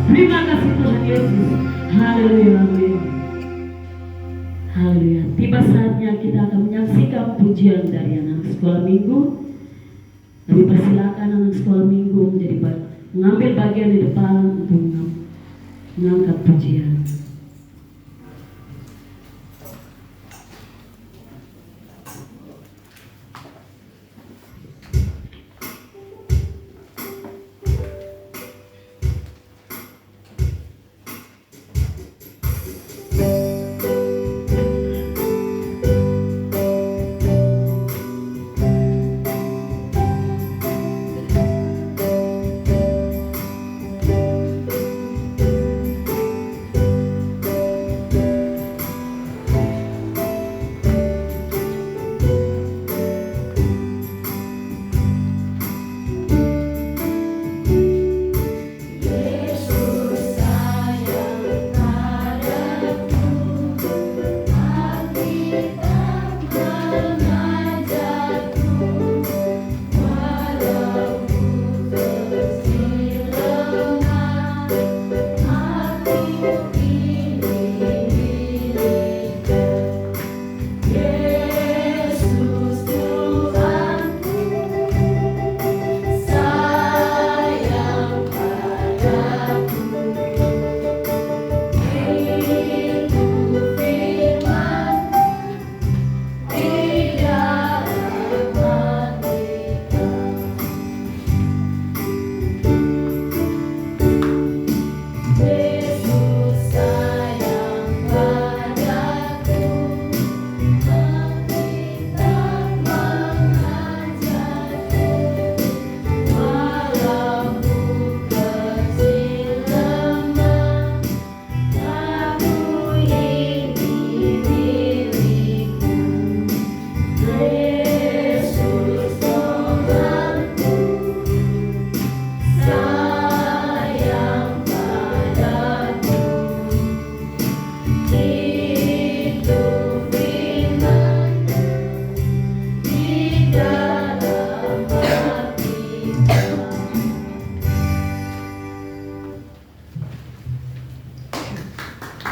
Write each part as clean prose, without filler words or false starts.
Terima kasih Tuhan Yesus. Haleluya, amin. Haleluya. Tiba saatnya kita akan menyaksikan pujian dari anak sekolah minggu. Kami persilakan anak sekolah minggu mengambil bagian di depan untuk mengangkat pujian.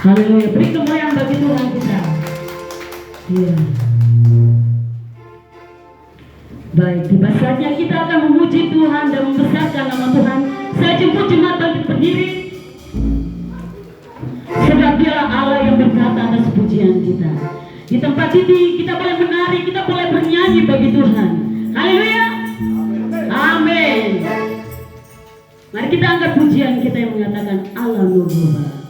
Haleluya, beri kemuliaan bagi Tuhan kita. Iya. Baik, tiba saatnya kita akan memuji Tuhan dan membesarkan nama Tuhan. Saya jemput jemaat bangkit berdiri. Sebab Dialah Allah yang berkata atas pujian kita. Di tempat ini kita boleh menari, kita boleh bernyanyi bagi Tuhan. Haleluya. Amin. Mari kita angkat pujian kita yang mengatakan Allah Nubuah.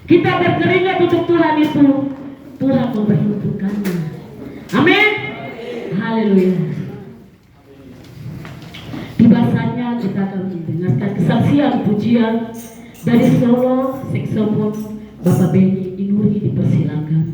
Kita berkeringat untuk Tuhan itu, Tuhan memperhitungkannya. Amin. Haleluya. Tibasanya kita akan mendengarkan kesaksian pujian dari solo saksofon Bapak Benny Inuri, dipersilakan.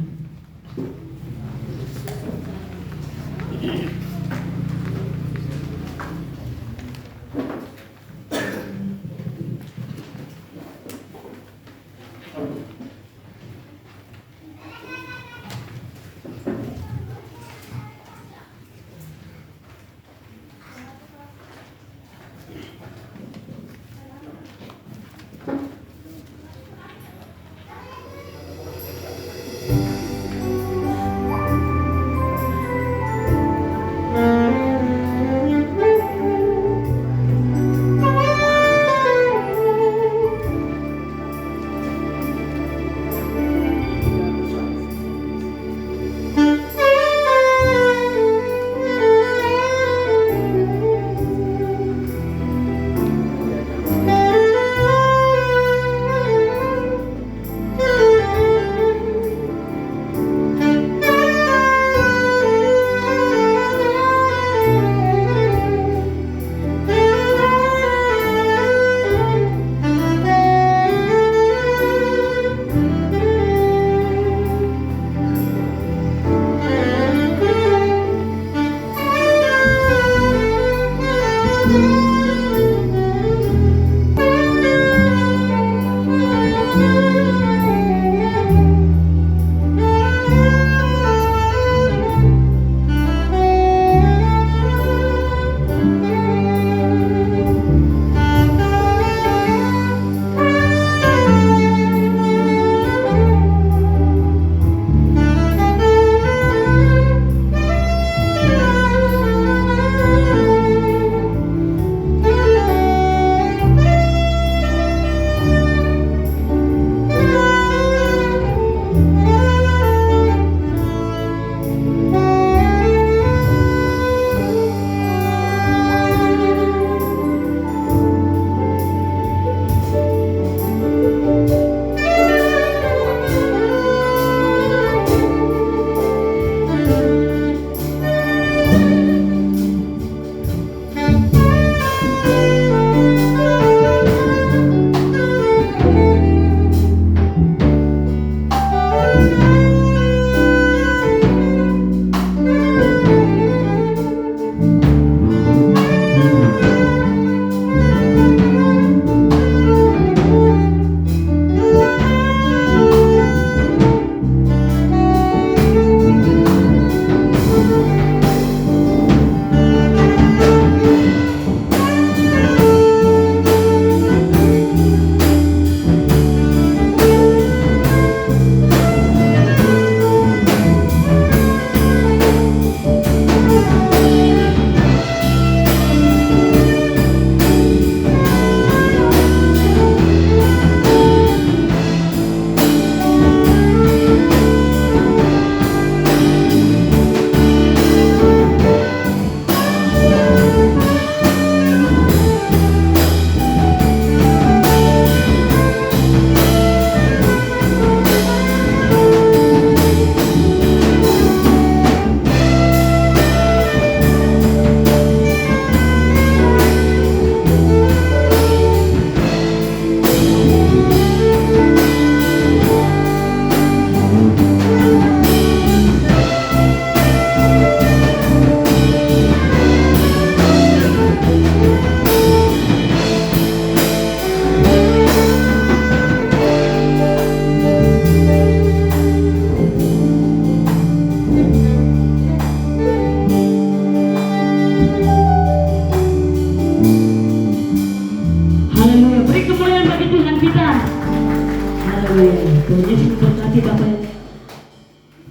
Tuhan Yesus berkati Bapak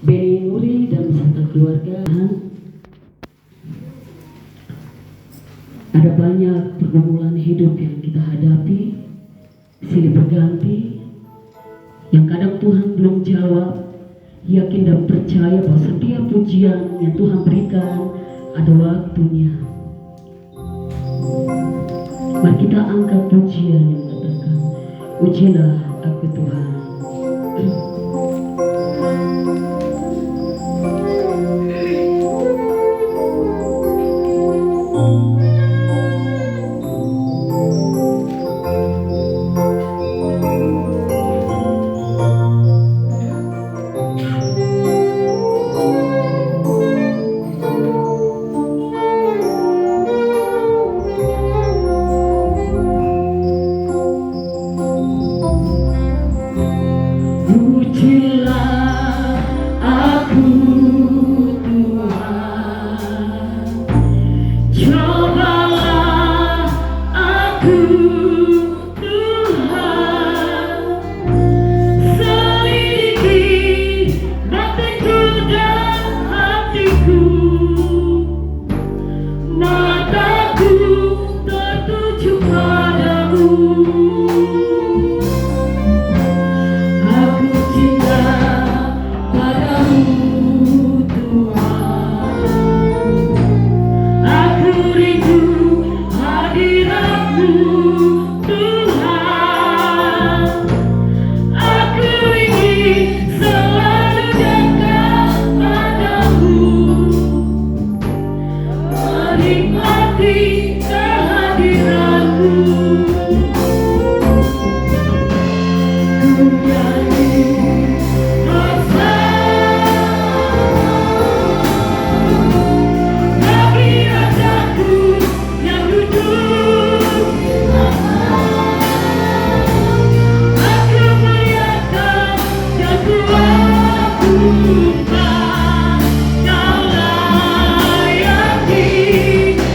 Benny Nuri dan beserta keluarga. Ada banyak pergumulan hidup yang kita hadapi, silih berganti, yang kadang Tuhan belum jawab. Yakin dan percaya bahwa setiap pujian yang Tuhan berikan ada waktunya. Mari kita angkat pujian yang mengatakan, ujilah aku Tuhan. Cobalah aku Tuhan, selidiki batinku dan hatiku, mataku tertuju padamu. Aku cinta padamu Tuhan, aku rindu hadiratmu Tuhan, aku ingin selalu dekat padamu, menikmati kehadiranmu. Ku nyanyi bagi Rajaku yang duduk di aku muliakan dan ku agungkan, kau layak disembah.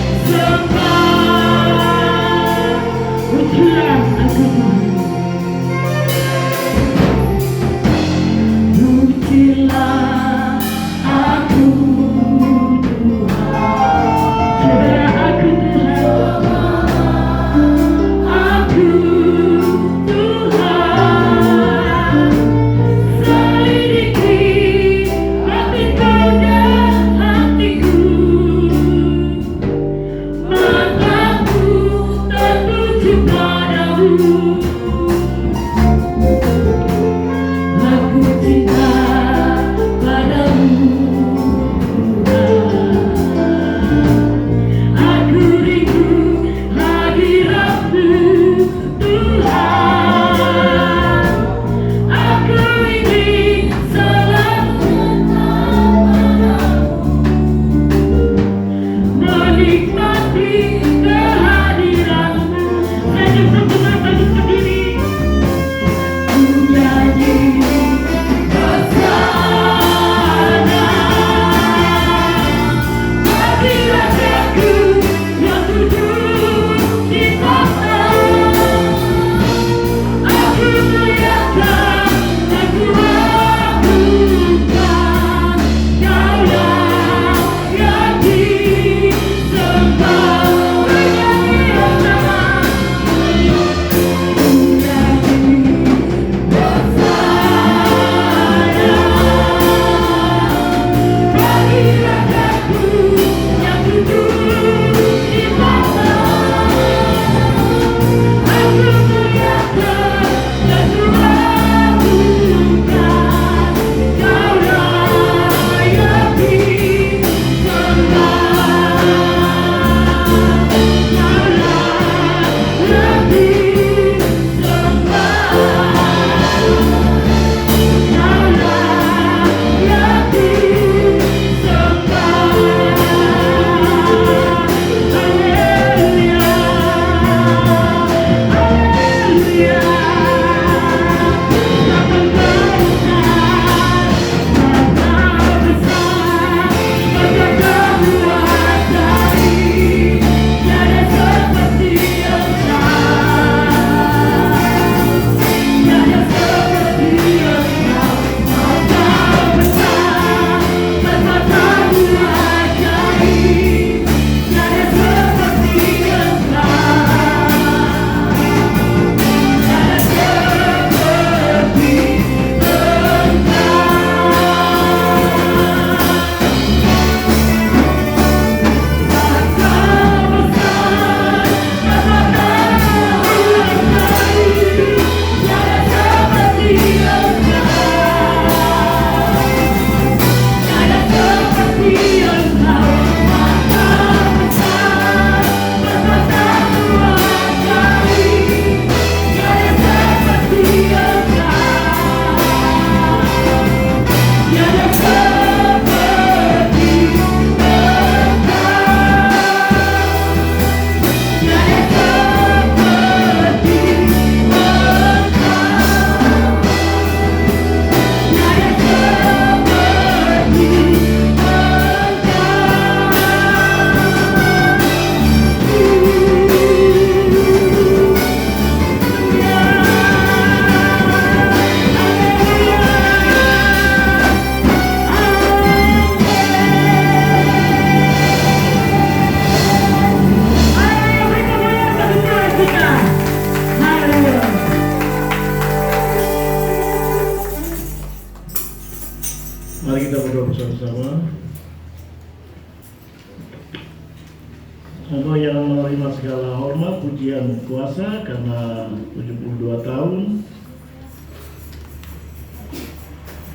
yang menerima segala hormat, pujian, kuasa karena 72 tahun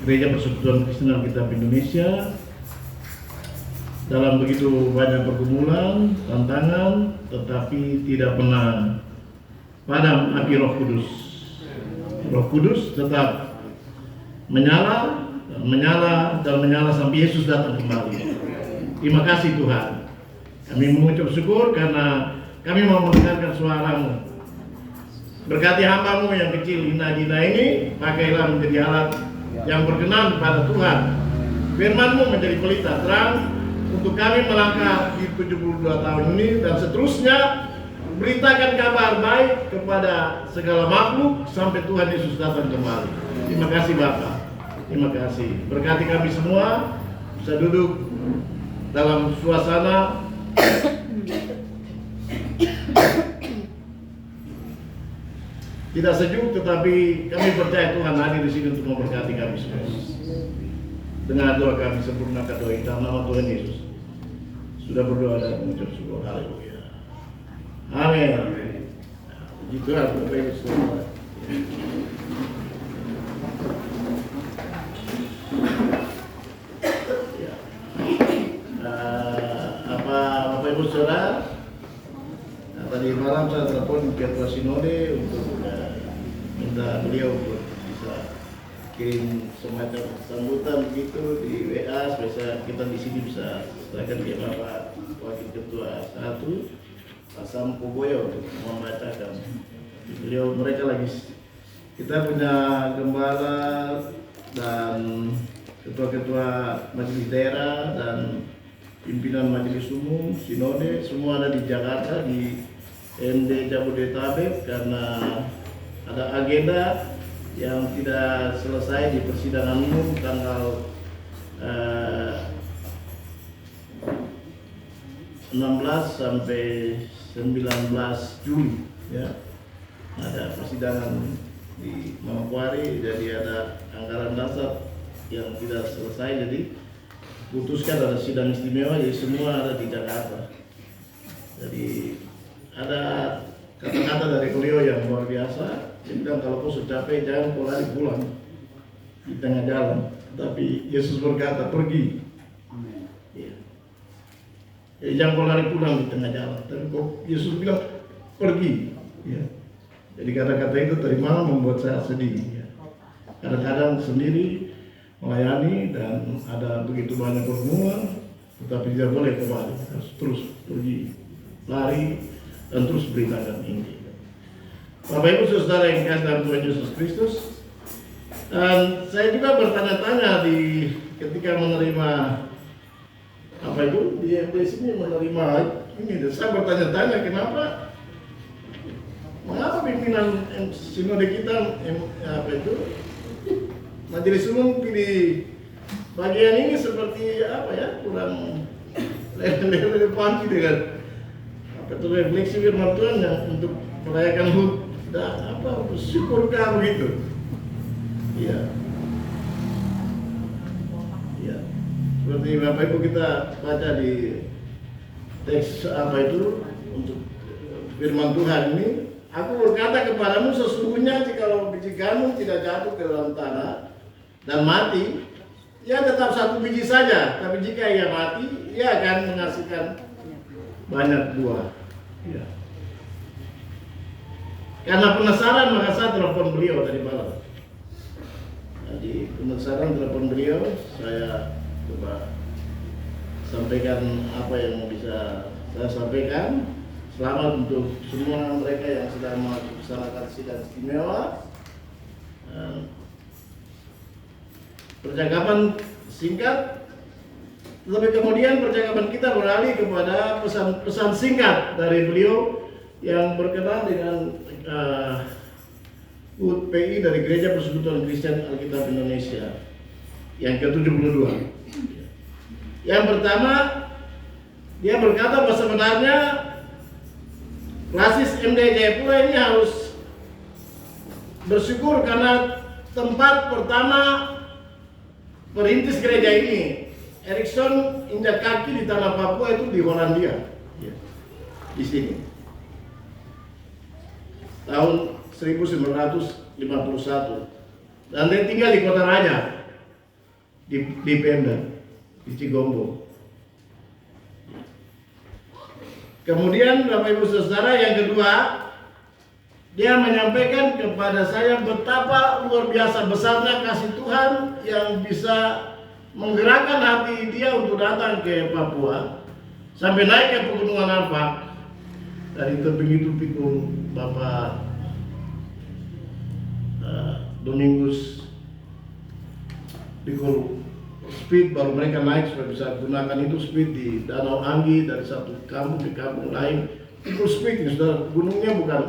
Gereja Persekutuan Kristen Alkitab Indonesia dalam begitu banyak pergumulan, tantangan, tetapi tidak pernah padam api Roh Kudus. Roh Kudus tetap menyala dan menyala sampai Yesus datang kembali. Terima kasih Tuhan. Kami mengucap syukur karena kami mau mendengarkan suara-Mu. Berkati hamba-Mu yang kecil Ina ini, pakailah menjadi alat yang berkenan kepada Tuhan. Firman-Mu menjadi pelita terang untuk kami melangkah di 72 tahun ini dan seterusnya, beritakan kabar baik kepada segala makhluk sampai Tuhan Yesus datang kembali. Terima kasih Bapak. Terima kasih. Berkati kami semua bisa duduk dalam suasana tidak sejuk, tetapi kami percaya Tuhan hadir di sini untuk memberkati kami semua. Dengan doa kami sempurnakan doa kita nama Tuhan Yesus. Sudah berdoa dan mengucap syukur. Haleluya. Amin. Puji Tuhan, Bapak Ibu Saudara. Ya. Bapak Ibu Saudara, tadi malam saya telepon Ketua Sinode untuk minta beliau untuk bisa kirim semacam sambutan begitu di WA supaya kita di sini bisa serahkan ke Bapak Wakil Ketua 1 Pak Sampo Boyo untuk membacakan. Mereka lagi, kita punya gembala dan ketua-ketua majelis daerah dan pimpinan majelis umum Sinode semua ada di Jakarta di MD Jabodetabek karena ada agenda yang tidak selesai di persidangan umum tanggal 16 sampai 19 Juli ya. Ada persidangan di Manokwari, jadi ada anggaran dasar yang tidak selesai, jadi putuskan ada sidang istimewa, jadi semua ada di Jakarta. Jadi ada kata-kata dari beliau yang luar biasa. Dia bilang kalau kau sudah capek jangan kau lari pulang di tengah jalan, tapi Yesus berkata pergi. Ya. Jadi jangan kau lari pulang di tengah jalan, tapi Yesus bilang pergi. Ya. Jadi kata-kata itu dari mana membuat saya sedih. Ya. Kadang-kadang sendiri melayani dan ada begitu banyak pergumulan, tetapi tidak boleh kembali, harus terus pergi, lari dan terus beritakan Injil. Bapak Ibu Saudara yang dikasihi dalam Tuhan Yesus Kristus, dan saya juga bertanya-tanya ketika menerima apa itu di sini menerima ini, dan saya bertanya-tanya mengapa pimpinan sinode kita majelis umum di bagian ini seperti kurang relevansi dengan refleksi firman Tuhan yang untuk merayakan HUT dan syukurkah begitu? Iya. Iya. Seperti Bapak Ibu kita baca di teks untuk firman Tuhan ini, aku berkata kepadamu sesungguhnya jikalau biji gandum tidak jatuh ke dalam tanah dan mati, ia tetap satu biji saja, tapi jika ia mati, ia akan menghasilkan banyak buah. Ya. Karena penasaran maka saya telepon beliau tadi malam. Jadi penasaran telepon beliau, saya coba sampaikan apa yang bisa saya sampaikan. Selamat untuk semua mereka yang sedang melaksanakan sidang istimewa. Percakapan singkat, tetapi kemudian percakapan kita beralih kepada pesan-pesan singkat dari beliau yang berkenaan dengan HUT PI dari Gereja Persekutuan Kristen Alkitab Indonesia yang ke-72. Yang pertama, dia berkata bahwa sebenarnya Klasis MD Jayapura ini harus bersyukur karena tempat pertama perintis gereja ini, Erikson injak kaki di tanah Papua itu di Hollandia. di sini. Tahun 1951. Dan dia tinggal di Kota Raja, di Pemda, di Cigombo. Kemudian Bapak Ibu Saudara, yang kedua, dia menyampaikan kepada saya betapa luar biasa besarnya kasih Tuhan yang bisa menggerakkan hati dia untuk datang ke Papua sampai naik ke Pegunungan Arfak. Dari tebing itu pikul Bapak Domingus pikul speed, baru mereka naik supaya bisa gunakan itu speed di Danau Anggi dari satu kampung ke kampung lain. Pikul speed ini, saudara. Gunungnya bukan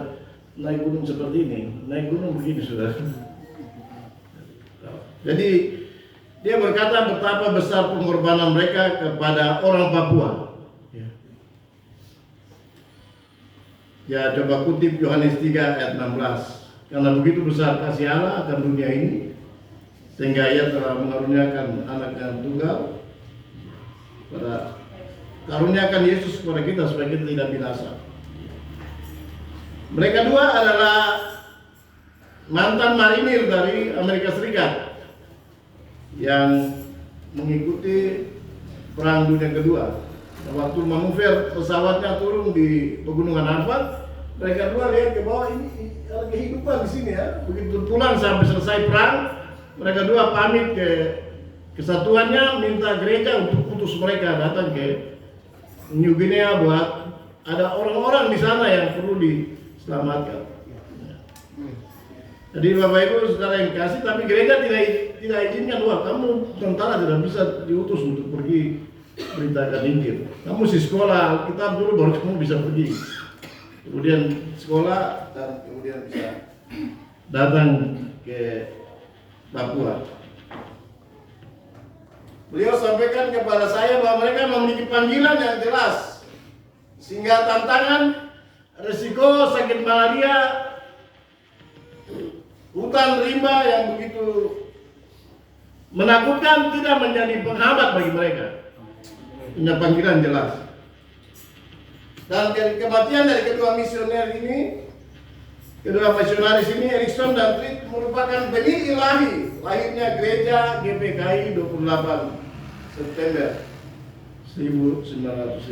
naik gunung seperti ini, naik gunung begini, saudara. Jadi dia berkata betapa besar pengorbanan mereka kepada orang Papua. Ya, coba kutip Yohanes 3 ayat 16. Karena begitu besar kasih Allah akan dunia ini, sehingga Ia telah mengaruniakan anak yang tunggal, karuniakan Yesus kepada kita supaya kita tidak binasa. Mereka dua adalah mantan marinir dari Amerika Serikat yang mengikuti Perang Dunia Kedua. Waktu manuver pesawatnya turun di Pegunungan Arfak, mereka dua lihat ke bawah, ini ada kehidupan di sini ya. Begitu pulang sampai selesai perang, mereka dua pamit ke kesatuannya, minta gereja untuk putus mereka datang ke New Guinea buat ada orang-orang di sana yang perlu diselamatkan. Jadi Bapak Ibu Saudara yang kasih, tapi gereja tidak izinkan, wah kamu tentara tidak bisa diutus untuk pergi beritakan Injil. Kamu mesti sekolah Alkitab dulu baru kamu bisa pergi. Kemudian sekolah dan kemudian bisa datang ke Papua. Beliau sampaikan kepada saya bahwa mereka memiliki panggilan yang jelas, sehingga tantangan, resiko sakit malaria, hutan rimba yang begitu menakutkan tidak menjadi penghambat bagi mereka. Punya panggilan jelas. Dan kematian dari kedua misioner ini, kedua misionaris ini, Erikson dan Tripp, merupakan benih ilahi lahirnya gereja GPKI 28 September 1950.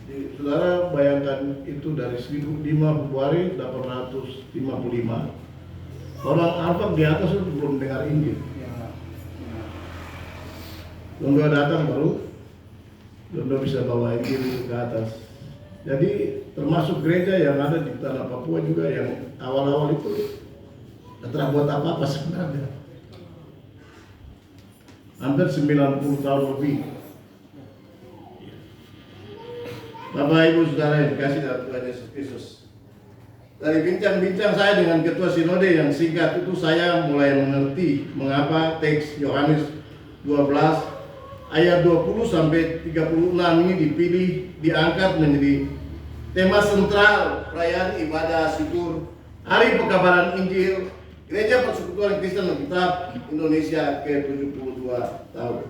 Jadi, saudara bayangkan itu dari 5 Februari 855. Orang Arfak di atas itu belum dengar Injil. Londo datang baru Londo bisa bawa Injil itu ke atas. Jadi termasuk gereja yang ada di tanah Papua juga yang awal-awal itu tidak buat apa-apa sebenarnya. Hampir 90 tahun lebih. Bapak Ibu Saudara yang dikasih dalam Tuhan Yesus Kristus. Dari bincang-bincang saya dengan ketua sinode yang singkat itu, saya mulai mengerti mengapa teks Yohanes 12 ayat 20 sampai 36 ini dipilih, diangkat menjadi tema sentral perayaan ibadah syukur Hari Pekabaran Injil Gereja Persekutuan Kristen Alkitab Indonesia ke-72 tahun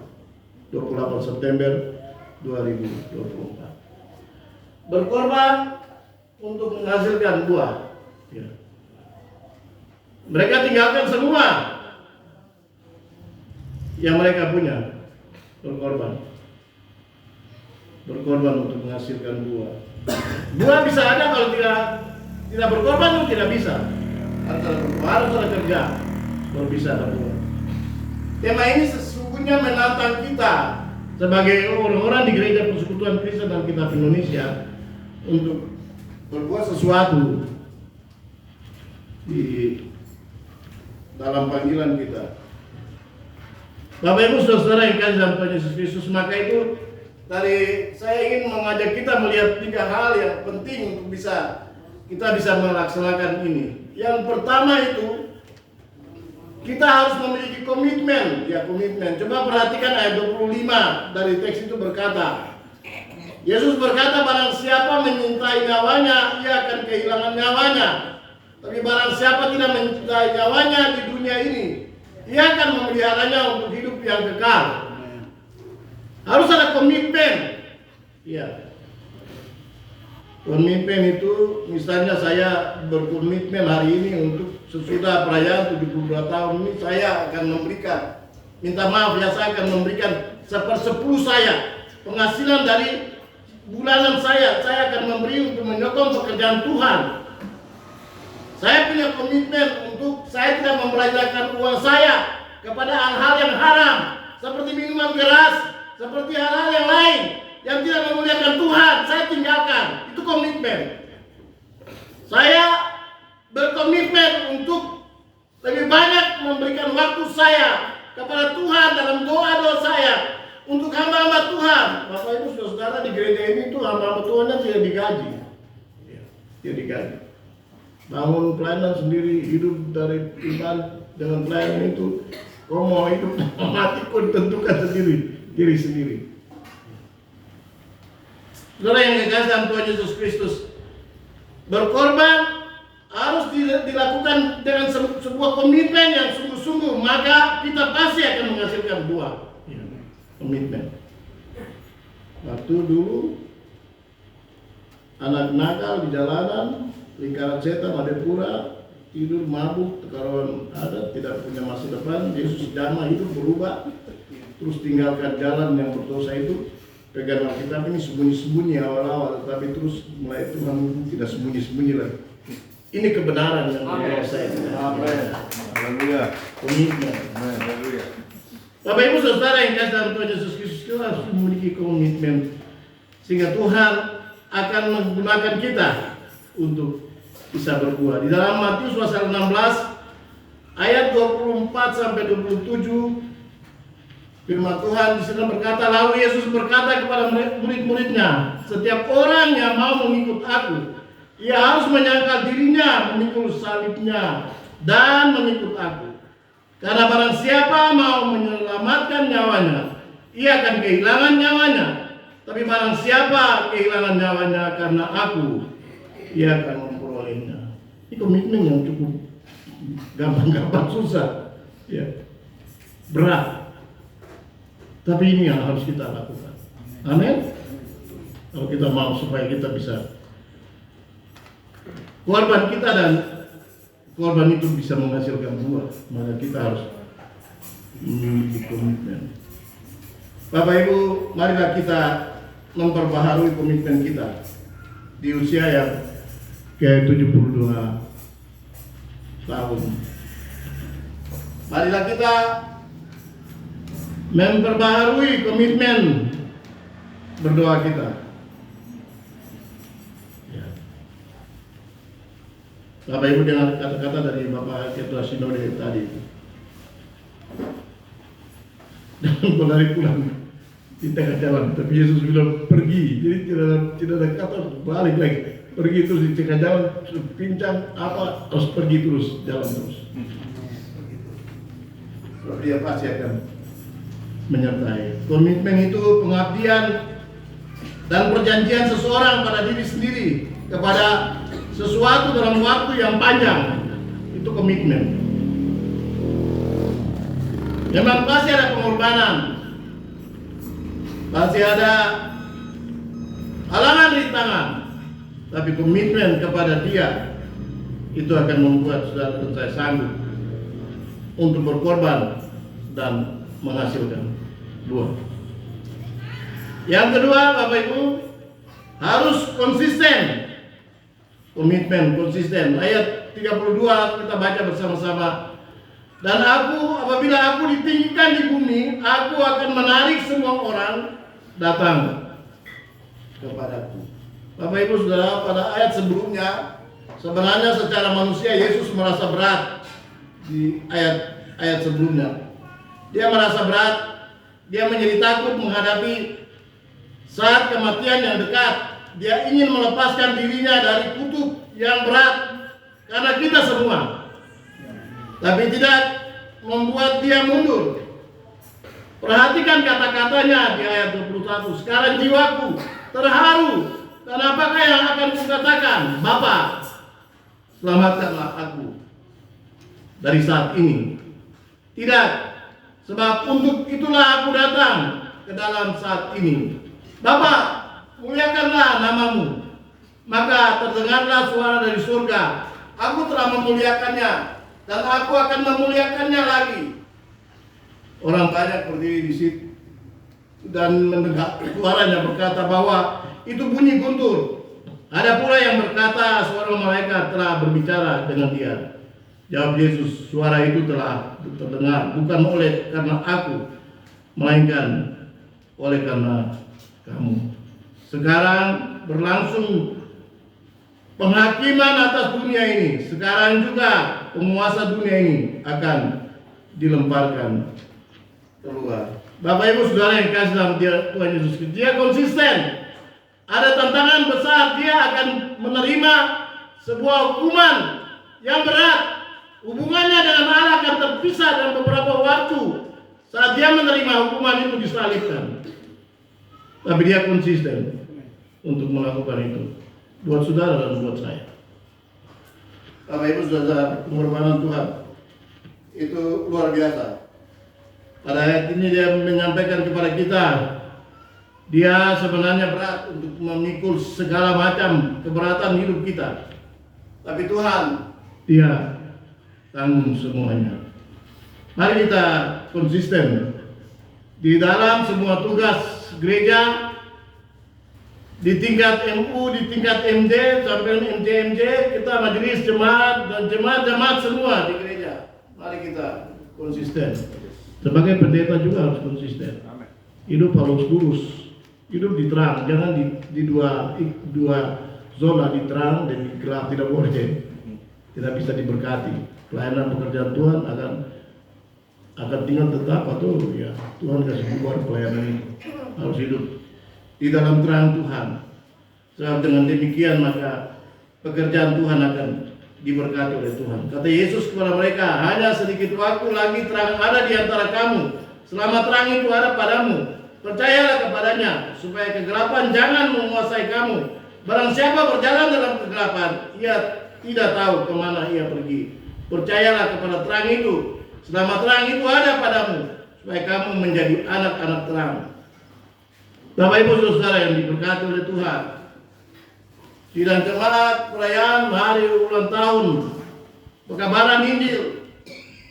28 September 2024. Berkorban untuk menghasilkan buah. Ya. Mereka tinggalkan semua yang mereka punya. Berkorban untuk menghasilkan buah. Buah bisa ada, kalau tidak berkorban itu tidak bisa. Harus ada kerja baru bisa ada buah. Tema ini sesungguhnya menantang kita sebagai orang-orang di Gereja Persekutuan Kristen Alkitab Indonesia untuk berbuat sesuatu di dalam panggilan kita. Bapak Ibu Saudara yang kasih dalam Tuhan Yesus Kristus, maka itu dari saya ingin mengajak kita melihat 3 hal yang penting untuk kita bisa melaksanakan ini. Yang pertama itu kita harus memiliki komitmen. Coba perhatikan ayat 25 dari teks itu berkata, Yesus berkata, barang siapa menyintai nyawanya, ia akan kehilangan nyawanya. Tapi barang siapa tidak mencintai nyawanya di dunia ini, ia akan memeliharanya untuk hidup yang kekal. Harus ada komitmen. Ya. Komitmen itu, misalnya saya berkomitmen hari ini untuk sesudah perayaan 72 tahun ini saya akan memberikan, minta maaf ya, saya akan memberikan 1/10 saya penghasilan dari bulanan saya akan memberi untuk menyokong pekerjaan Tuhan. Saya punya komitmen untuk saya tidak membelanjakan uang saya kepada hal-hal yang haram, seperti minuman keras, seperti hal-hal yang lain yang tidak memuliakan Tuhan. Saya tinggalkan. Itu komitmen. Saya berkomitmen untuk lebih banyak memberikan waktu saya kepada Tuhan dalam doa-doa saya untuk hamba-hamba Tuhan. Bapak Ibu Saudara, di gereja ini tuh hamba-hamba Tuhannya tidak digaji. Tidak digaji. Bangun pelayanan sendiri, hidup dari iman dengan pelayanan itu. Kau mau hidup mati pun tentukan sendiri, diri sendiri. Saudara yang dikasihi dalam Tuhan Yesus Kristus, berkorban harus dilakukan dengan sebuah komitmen yang sungguh-sungguh, maka kita pasti akan menghasilkan buah. Komitmen. Waktu dulu anak nakal di jalanan, lingkaran setan, Madepura, tidur, mabuk, tekaruan ada, tidak punya masa depan. Yesus jamah hidup berubah, terus tinggalkan jalan yang berdosa itu, pegang Alkitab ini sembunyi-sembunyi awal-awal, tetapi terus mulai Tuhan tidak sembunyi-sembunyi lagi. Ini kebenaran yang saya. Amin. Haleluya. Komitmen. Haleluya. Bapak Ibu Saudara yang kasih dalam Tuhan Yesus Kristus, kita harus memiliki komitmen sehingga Tuhan akan menggunakan kita untuk bisa berbuah. Di dalam Matius pasal 16 ayat 24 sampai 27, firman Tuhan di sana berkata, lalu Yesus berkata kepada murid-muridnya, setiap orang yang mau mengikut aku, ia harus menyangkal dirinya, memikul salibnya, dan mengikut aku. Karena barang siapa mau menyelamatkan nyawanya, ia akan kehilangan nyawanya. Tapi barang siapa kehilangan nyawanya karena aku, ia akan memperolehnya. Ini komitmen yang cukup gampang-gampang, susah, ya, berat. Tapi ini yang harus kita lakukan. Amin. Kalau kita mau supaya kita bisa korban kita dan korban itu bisa menghasilkan buah, maka kita harus memiliki komitmen. Bapak Ibu, marilah kita memperbaharui komitmen kita di usia yang ke-72 tahun. Marilah kita memperbaharui komitmen berdoa kita. Bapak Ibu, dengan kata-kata dari Bapak Ketua Sinode tadi, jangan berlari pulang di tengah jalan, tapi Yesus bilang pergi. Jadi tidak ada kata balik lagi, pergi terus di tengah jalan, pincang apa, harus pergi terus, jalan terus. Sebab dia pasti akan menyertai. Komitmen itu pengabdian dan perjanjian seseorang pada diri sendiri kepada sesuatu dalam waktu yang panjang. Itu komitmen. Memang pasti ada pengorbanan, pasti ada halangan rintangan, tapi komitmen kepada Dia itu akan membuat saudara dan saya sanggup untuk berkorban dan menghasilkan buah. Yang kedua, Bapak Ibu, harus konsisten. Komitmen, konsisten. Ayat 32 kita baca bersama-sama. Dan apabila aku ditinggikan di bumi, aku akan menarik semua orang datang kepadaku. Bapak Ibu Saudara, pada ayat sebelumnya sebenarnya secara manusia Yesus merasa berat. Di ayat sebelumnya dia merasa berat, dia menjadi takut menghadapi saat kematian yang dekat. Dia ingin melepaskan dirinya dari kutub yang berat karena kita semua, tapi tidak membuat dia mundur. Perhatikan kata-katanya di ayat 21. Sekarang jiwaku terharu, dan apakah yang akan kukatakan? Bapa, selamatkanlah aku dari saat ini. Tidak, sebab untuk itulah aku datang ke dalam saat ini. Bapa, muliakanlah namamu. maka terdengarlah suara dari surga, aku telah memuliakannya dan aku akan memuliakannya lagi. Orang banyak berdiri di situ dan mendengar suaranya berkata bahwa itu bunyi guntur. Ada pula yang berkata seorang malaikat telah berbicara dengan dia. Jawab Yesus, suara itu telah terdengar bukan oleh karena aku, melainkan oleh karena kamu. Sekarang berlangsung penghakiman atas dunia ini. Sekarang juga penguasa dunia ini akan dilemparkan keluar. Bapak Ibu Saudara yang kasih dalam Tuhan Yesus, dia konsisten. Ada tantangan besar, dia akan menerima sebuah hukuman yang berat. Hubungannya dengan Allah akan terpisah dalam beberapa waktu saat dia menerima hukuman itu disalibkan. Tapi dia konsisten untuk melakukan itu buat saudara dan buat saya. Bapak Ibu Saudara, pengorbanan Tuhan itu luar biasa. Pada ayat ini dia menyampaikan kepada kita, dia sebenarnya berat untuk memikul segala macam keberatan hidup kita. Tapi Tuhan, dia tanggung semuanya. Mari kita konsisten di dalam semua tugas gereja, di tingkat MU, di tingkat MD sampai MJ, kita majelis jemaat dan jemaat semua di gereja. Mari kita konsisten. Sebagai pendeta juga harus konsisten. Hidup harus lurus, hidup di terang, jangan di dua zona, di terang dan di gelap, tidak boleh. Tidak bisa diberkati. Pelayanan pekerjaan Tuhan akan tinggal tetap atau ya Tuhan kasih keluar pelayanan ini. Harus hidup di dalam terang Tuhan. Sebab dengan demikian maka pekerjaan Tuhan akan diberkati oleh Tuhan. Kata Yesus kepada mereka, hanya sedikit waktu lagi terang ada di antara kamu. Selama terang itu ada padamu, percayalah kepadanya, supaya kegelapan jangan menguasai kamu. Barang siapa berjalan dalam kegelapan, ia tidak tahu kemana ia pergi. Percayalah kepada terang itu, selama terang itu ada padamu, supaya kamu menjadi anak-anak terang. Bapak Ibu Saudara yang diberkati oleh Tuhan, sidang jemaat perayaan hari ulang tahun pekabaran Injil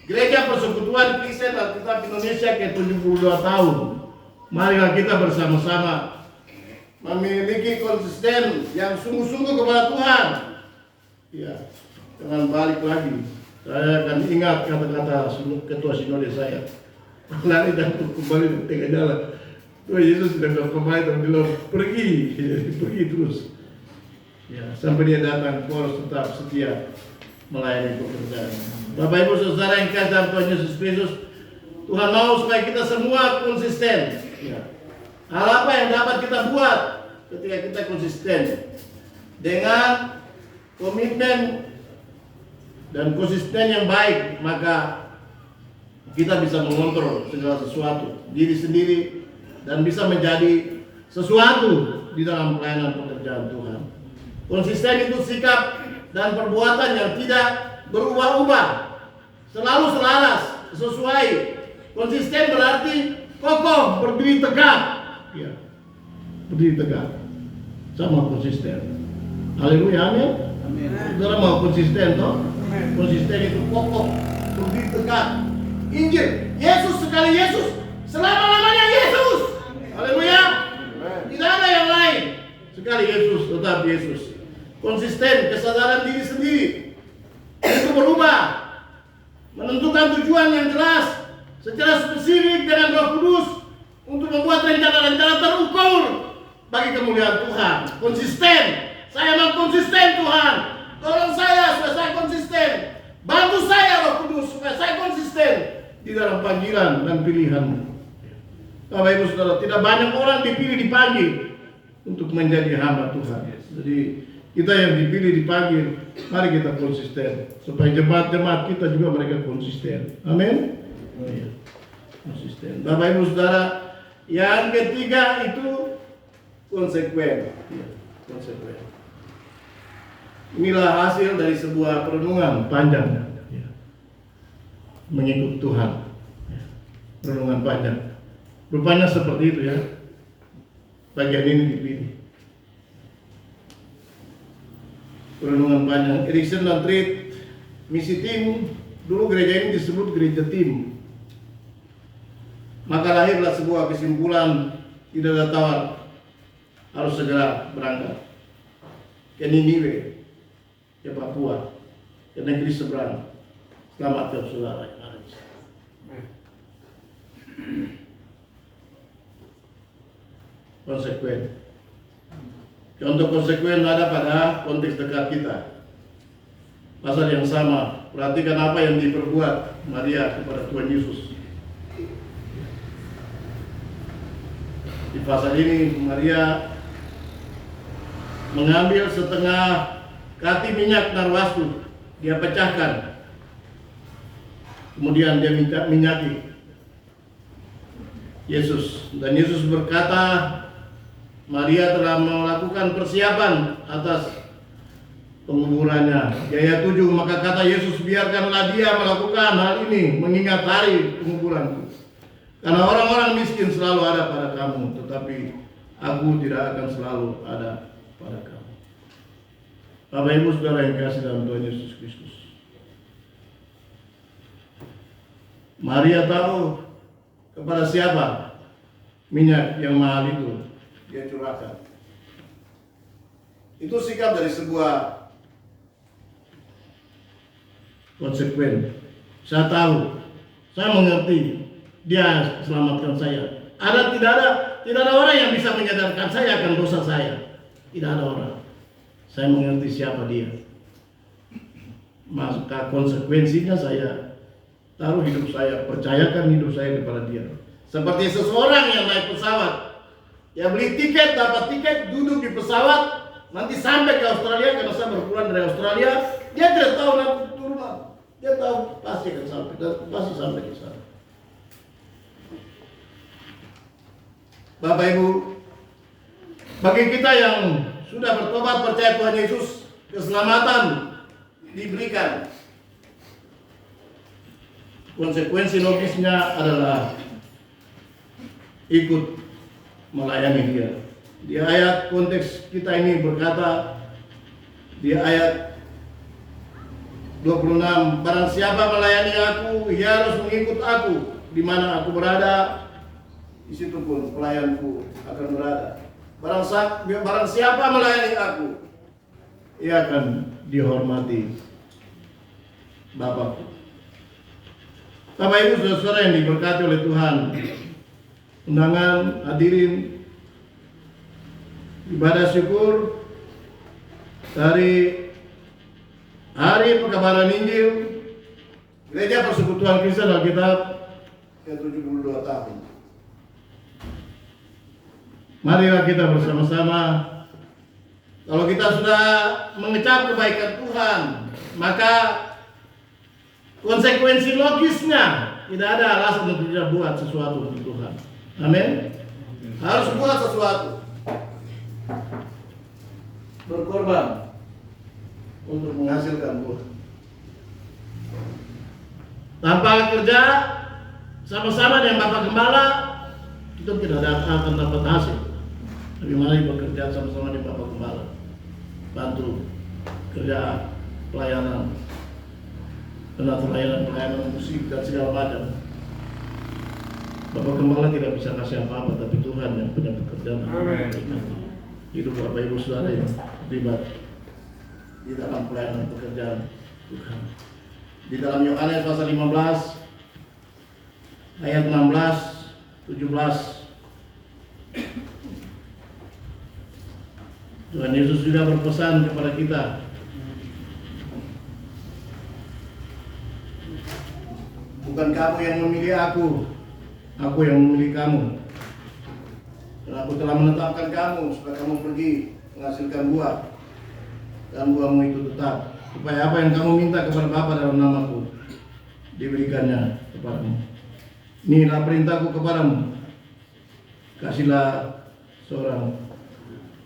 Gereja Persekutuan Kristen Alkitab Indonesia ke-72 tahun. Marilah kita bersama-sama memiliki konsisten yang sungguh-sungguh kepada Tuhan. Ya, jangan balik lagi. Saya akan ingat kata-kata ketua sinode saya. Lari dan kembali di tengah jalan. Tuhan Yesus sudah kembali dan bilang pergi terus. Ya, sampai dia datang, kau harus tetap setia melayani pekerjaan. Bapak Ibu Saudara yang kasih dalam Tuhan Yesus Kristus, Tuhan mau supaya kita semua konsisten. Ya. Hal apa yang dapat kita buat ketika kita konsisten dengan komitmen dan konsisten yang baik, maka kita bisa mengontrol segala sesuatu diri sendiri dan bisa menjadi sesuatu di dalam pelayanan pekerjaan Tuhan. Konsisten itu sikap dan perbuatan yang tidak berubah-ubah, selalu selaras, sesuai. Konsisten berarti kokoh, berdiri tegak. Ya, berdiri tegak, sama konsisten. Haleluya, amin. Saudara mau konsisten toh? Konsisten itu kokoh, berdiri tegak. Injil, Yesus sekali Yesus, selama-lamanya Yesus. Haleluya. Tidak ada yang lain. Sekali Yesus, tetap Yesus. Konsisten, kesadaran diri sendiri itu berubah, menentukan tujuan yang jelas secara spesifik dengan Roh Kudus untuk membuat rencana-rencana terukur bagi kemuliaan Tuhan. Konsisten, saya mau konsisten Tuhan, tolong saya supaya saya konsisten, bantu saya Roh Kudus supaya saya konsisten di dalam panggilan dan pilihan-Mu. Bapak Ibu Saudara, tidak banyak orang dipilih dipanggil untuk menjadi hamba Tuhan. Jadi kita yang dipilih dipanggil, mari kita konsisten supaya jemaat-jemaat kita juga mereka konsisten. Amin. Ya, konsisten. Bapak Ibu Saudara, yang ketiga itu konsekuen. Ya, konsekuen. Inilah hasil dari sebuah perenungan panjang. Ya. Mengikut Tuhan. Ya. Perenungan panjang. Rupanya seperti itu ya. Bagian ini dipilih. Perenungan panjang Erikson dan Treat, misi tim. Dulu gereja ini disebut gereja tim. Maka lahirlah sebuah kesimpulan, tidak ada tawar, harus segera berangkat ke Niniwe, ke Papua, ke negeri seberang. Selamatkan saudara yang ada di sana. Konsekuen. Contoh konsekuen ada pada konteks dekat kita. Pasal yang sama, perhatikan apa yang diperbuat Maria kepada Tuhan Yesus. Di pasal ini Maria mengambil setengah kati minyak narwastu, dia pecahkan. Kemudian dia minyaki Yesus, dan Yesus berkata, Maria telah melakukan persiapan atas penguburannya. Di ayat 7, maka kata Yesus, biarkanlah dia melakukan hal ini mengingat hari penguburanku. Karena orang-orang miskin selalu ada pada kamu, tetapi aku tidak akan selalu ada pada kamu. Bapak Ibu Saudara yang kasih dalam Tuhan Yesus Kristus, Maria tahu kepada siapa minyak yang mahal itu dia curahkan. Itu sikap dari sebuah konsekuen. Saya tahu, saya mengerti, dia selamatkan saya. Tidak ada orang yang bisa menyadarkan saya akan dosa saya. Tidak ada orang. Saya mengerti siapa dia. Maka konsekuensinya saya taruh hidup saya, percayakan hidup saya kepada dia. Seperti seseorang yang naik pesawat, ya beli tiket, dapat tiket, duduk di pesawat, nanti sampai ke Australia, karena saya berpulang dari Australia, dia tidak tahu nanti turun. Dia tahu pasti akan sampai, dan pasti sampai ke sana. Bapak Ibu, bagi kita yang sudah bertobat percaya Tuhan Yesus, keselamatan diberikan. Konsekuensi logisnya adalah ikut melayani dia. Di ayat konteks kita ini berkata, di ayat 26, barang siapa melayani aku, ia harus mengikut aku. Di mana aku berada, di situ pun pelayanku akan berada. Barang siapa melayani aku, ia akan dihormati Bapakku. Bapak Ibu Saudara yang diberkati oleh Tuhan, undangan hadirin ibadah syukur dari Hari Pekabaran Injil Gereja Persekutuan Kristen Alkitab yang 72 tahun. Marilah kita bersama-sama. Kalau kita sudah mengecap kebaikan Tuhan, maka konsekuensi logisnya tidak ada alasan untuk tidak buat sesuatu untuk Tuhan. Amin. Harus buat sesuatu. Berkorban untuk menghasilkan buah. Tanpa kerja sama-sama dengan Bapak Gembala, itu tidak akan dapat hasil. Tapi mari bekerja sama-sama dengan Bapak Gembala, bantu kerja pelayanan, pelayanan musik dan segala macam. Bapak Gembala tidak bisa kasih apa-apa, tapi Tuhan yang punya pekerjaan. Hidup Bapak Ibu Saudara yang terlibat di dalam pelayanan pekerjaan Tuhan. Di dalam Yohanes pasal 15 ayat 16, 17, Tuhan Yesus juga berpesan kepada kita. Bukan kamu yang memilih aku yang memilih kamu. Dan aku telah menetapkan kamu supaya kamu pergi menghasilkan buah, dan buahmu itu tetap, supaya apa yang kamu minta kepada Bapa dalam namaku diberikannya kepadamu. Inilah perintahku kepadamu, kasihlah seorang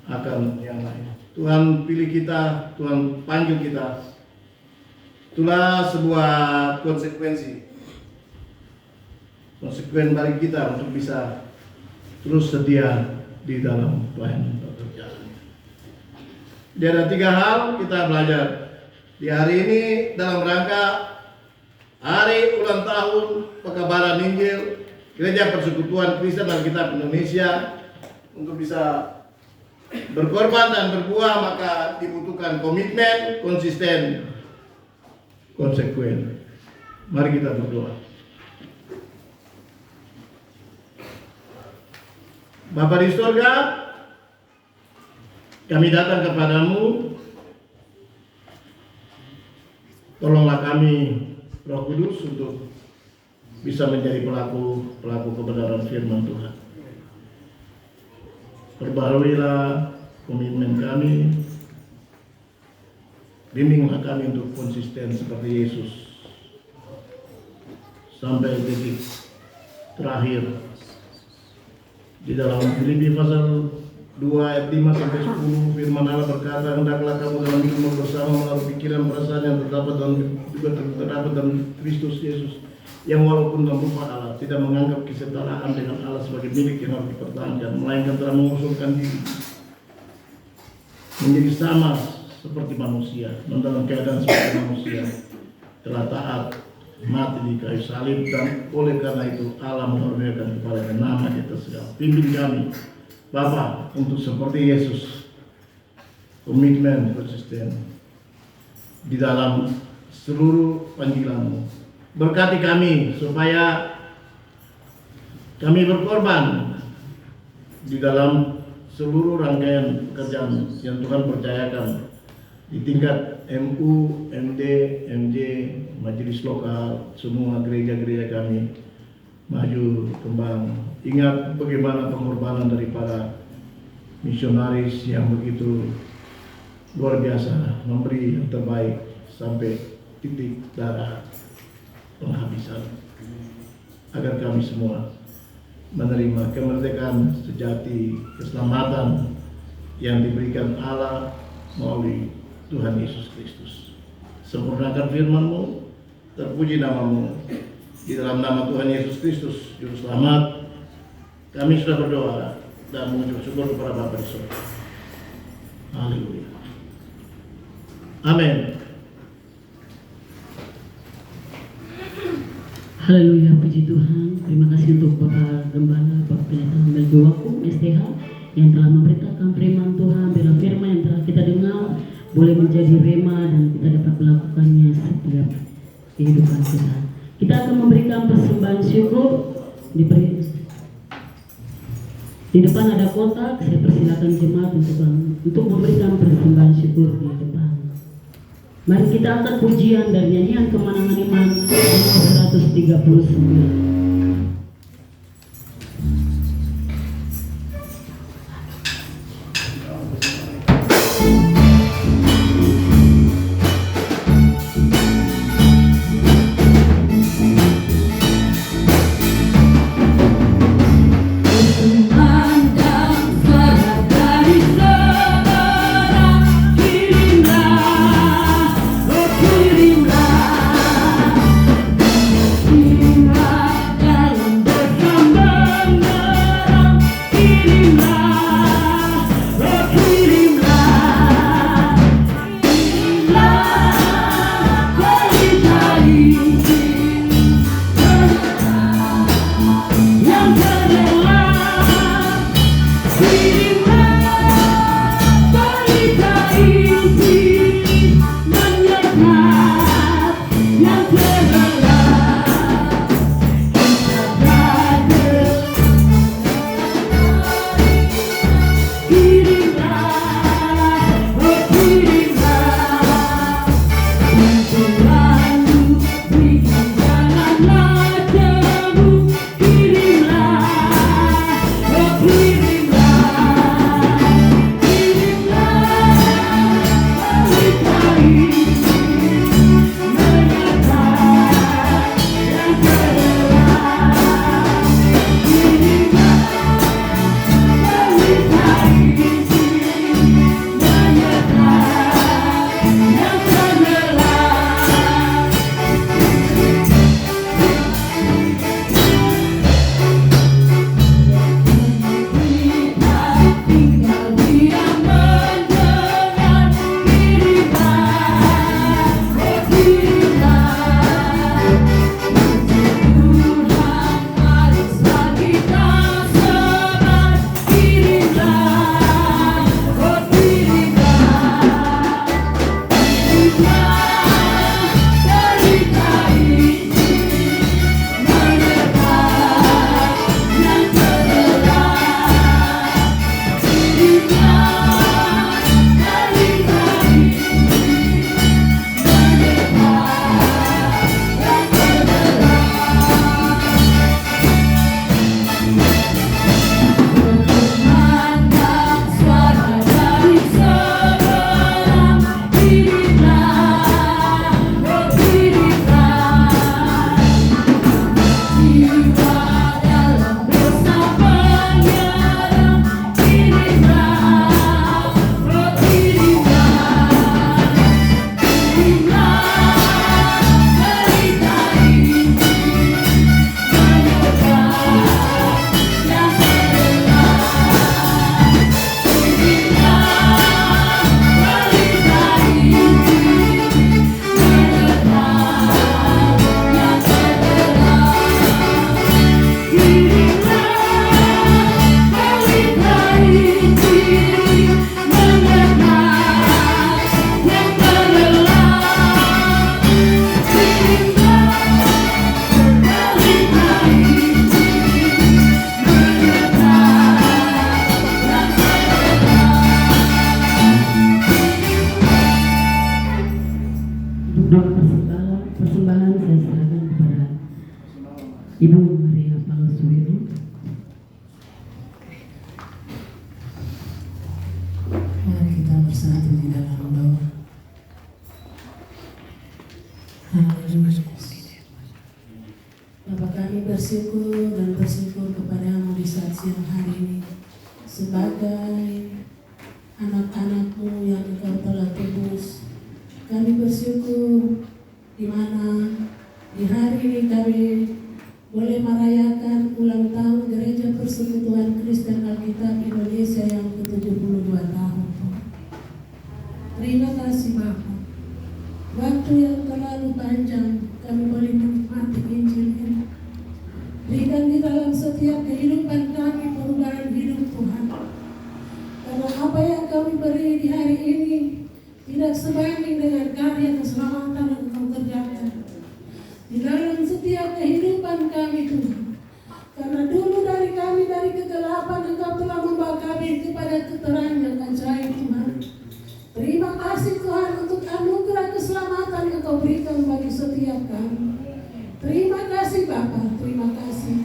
akan yang lain. Tuhan pilih kita, Tuhan panggil kita. Itulah sebuah konsekuen bagi kita untuk bisa terus setia di dalam pelayanan pekerjaan. Jadi ada 3 hal kita belajar di hari ini dalam rangka hari ulang tahun pekabaran Injil Gereja Persekutuan Kristen Alkitab Indonesia. Untuk bisa berkorban dan berbuah maka dibutuhkan komitmen, konsisten, konsekuen. Mari kita berdoa. Bapa di surga, kami datang kepadamu. Tolonglah kami, Roh Kudus, untuk bisa menjadi pelaku kebenaran firman Tuhan. Perbaharuilah komitmen kami, bimbinglah kami untuk konsisten seperti Yesus sampai titik terakhir. Di dalam Filipi pasal 2 ayat 5 sampai 10 firman Allah berkata, hendaklah kamu dalam hidup bersama melalui pikiran perasaan yang terdapat dalam Kristus Yesus, yang walaupun dalam rupa Allah tidak menganggap kesetaraan dengan Allah sebagai milik yang harus dipertahankan, melainkan telah mengusulkan diri menjadi sama seperti manusia, dalam keadaan seperti manusia, telah taat mati di kayu salib, dan oleh karena itu Allah menghormatkan kepada nama di atas segala. Pimpin kami Bapa untuk seperti Yesus, komitmen konsisten di dalam seluruh panggilan-Mu. Berkati kami supaya kami berkorban di dalam seluruh rangkaian pekerjaan yang Tuhan percayakan di tingkat MU, MD, MJ, majelis lokal, semua gereja-gereja kami maju kembang. Ingat bagaimana pengorbanan dari para misionaris yang begitu luar biasa, memberi yang terbaik sampai titik darah penghabisan, agar kami semua menerima kemerdekaan sejati, keselamatan yang diberikan Allah melalui Tuhan Yesus Kristus. Sempurnakan firman-Mu, terpuji nama-Mu. Di dalam nama Tuhan Yesus Kristus, Juru Selamat, kami sudah berdoa dan mengucap syukur kepada Bapa di surga. Haleluya. Amin. Haleluya, puji Tuhan. Terima kasih untuk Bapak Gembala, Bapak Pendeta Meldoaku, STH, yang telah memberitakan firman Tuhan. Bila firman yang telah kita dengar boleh menjadi rema dan kita dapat melakukannya setiap kehidupan kita. Kita akan memberikan persembahan syukur. Di depan ada kotak. Saya persilakan jemaat untuk memberikan persembahan syukur di depan. Mari kita angkat pujian dari nyanyian Kemenangan Iman 139. Kirimlah Doa persembahan saya serahkan kepada Ibu Maria Palsuwedu. Mari kita bersatu di dalam doa. Haleluya. Bapa, kami bersyukur dan bersyukur kepadamu di saat siang hari ini sebagai anak-anakmu yang engkau telah tebus. Kami bersyukur di mana di hari ini kami boleh merayakan ulang tahun Gereja Persekutuan Kristen Alkitab Indonesia yang ke-72 tahun. Terima kasih Bapa. Waktu yang terlalu panjang kami boleh menikmati Injil ini. Berikan di dalam setiap kehidupan kami perubahan hidup Tuhan. Karena apa yang kami beri di hari ini tidak sebanding dengan karya keselamatan yang Engkau kerjakan di dalam setiap kehidupan kami Tuhan. Karena dulu dari kami dari kegelapan Engkau telah membawa kami kepada keterangan yang ajaib Tuhan. Terima kasih Tuhan untuk anugerah keselamatan yang Engkau berikan bagi setiap kami. Terima kasih Bapa, terima kasih.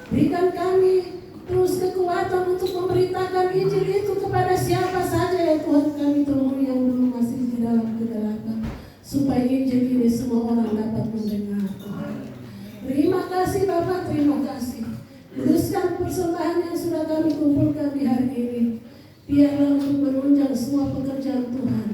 Berikan kami terus kekuatan untuk memberitakan Injil itu kepada siapa saja ya Tuhan kami temui yang dulu masih di dalam kegelapan, supaya Injil ini semua orang dapat mendengar Tuhan. Terima kasih Bapa, terima kasih. Teruskan persembahan yang sudah kami kumpulkan di hari ini. Biarlah untuk menunjang semua pekerjaan Tuhan.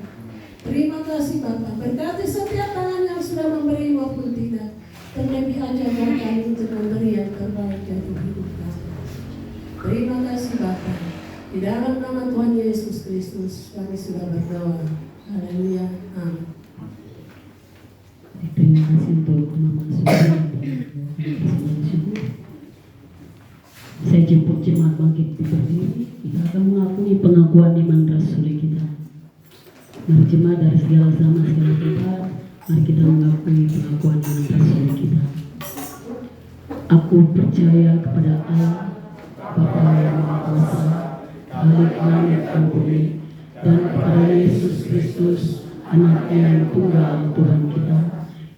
Terima kasih Bapa. Berkati setiap tangan yang sudah memberi maupun tidak. Terlebih ajarkan kami untuk memberi yang terbaik dari hidup kami. Terima kasih Bapa. Di dalam nama Tuhan Yesus Kristus kami sudah berdoa. Haleluya. Amin. Terima kasih untuk Mama Suci. Saya jemput jemaat bangkit berdiri. Kita akan mengakui pengakuan iman rasuli kita. Mari jemaat dari segala zaman, segala tempat, mari kita mengakui pengakuan iman rasuli kita. Aku percaya kepada Allah, Bapa yang Maha Kuasa, Khalik langit dan bumi, dan kepada Yesus Kristus, Anaknya yang tunggal Tuhan kita,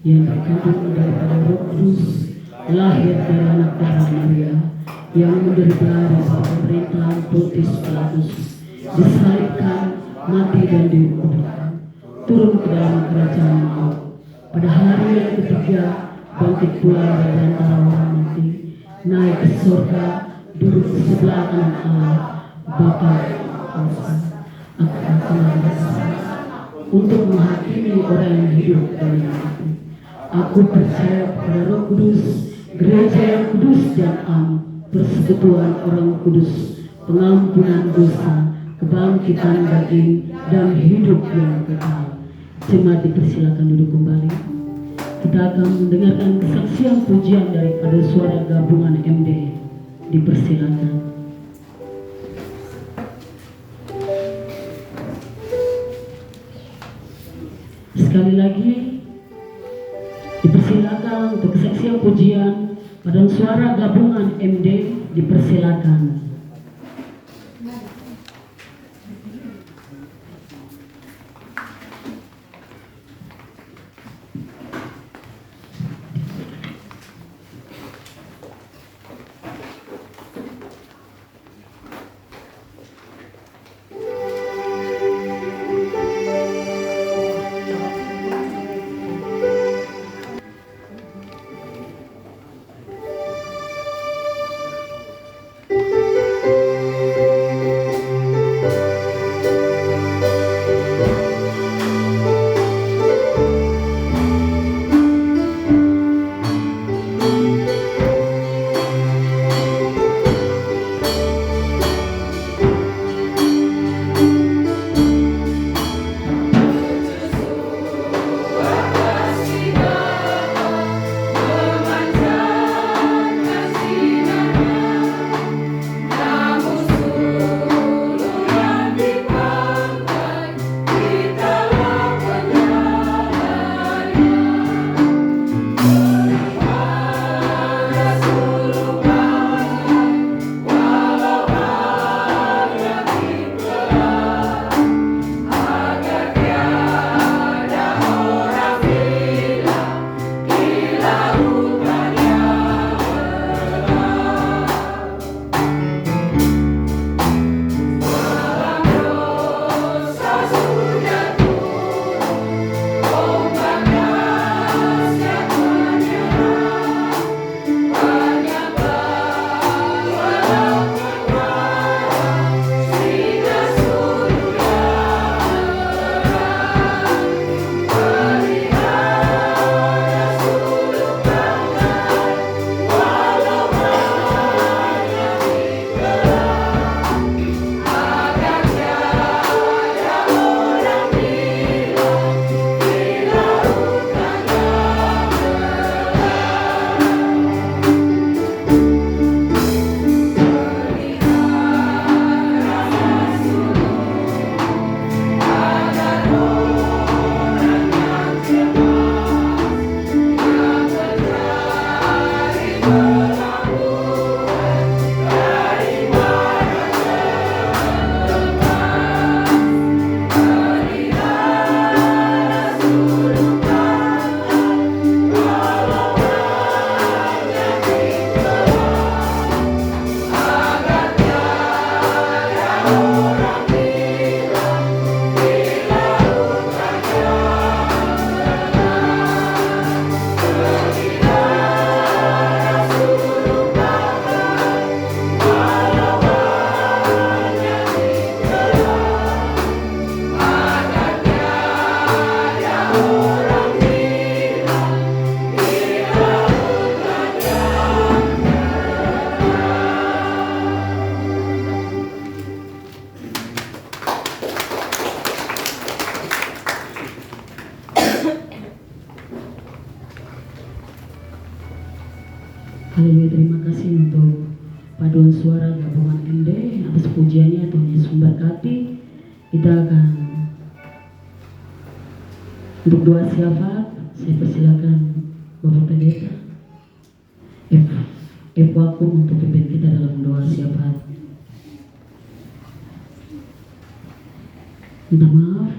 yang terkandung daripada Roh Kudus, lahir dari anak darah Maria, yang menderita di bawah pemerintahan Pontius Pilatus, disalibkan, mati dan dikuburkan, turun ke dalam kerajaan maut. Pada hari yang ketiga, bangkit pula dari antara orang mati, naik ke surga, duduk di sebelah kanan Allah, Bapa kuasa. Aku akan datang untuk menghakimi orang yang hidup dan yang mati. Aku percaya pada Roh Kudus, gereja yang kudus dan am, persekutuan orang kudus, pengampunan dosa, kebangkitan daging, dan hidup yang kekal. Jemaat dipersilakan duduk kembali. Kita akan mendengarkan kesaksian pujian daripada suara gabungan MD. Dipersilakan. Sekali lagi dipersilakan untuk kesaksian pujian pada suara gabungan MD. Dipersilakan. Haleluya, terima kasih untuk paduan suara gabungan MD atas pujiannya. Tuhan Yesus memberkati. Kita akan untuk doa syafaat. Saya persilakan Bapak Pendeta Evakum untuk pimpin kita dalam doa syafaat. Minta maaf.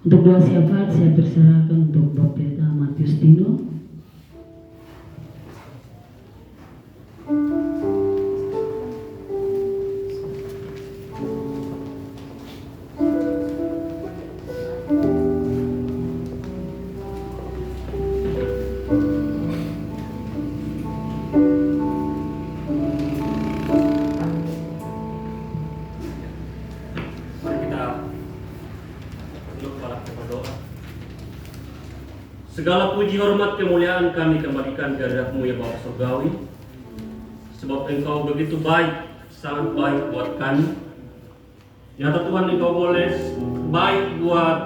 Untuk doa syafaat saya persilakan untuk Bapak Pendeta Matius Tino. Segala puji hormat kemuliaan kami kembalikan kehadirat-Mu ya Bapa Surgawi, sebab Engkau begitu baik, sangat baik buat kami. Nyata Tuhan, Engkau boleh baik buat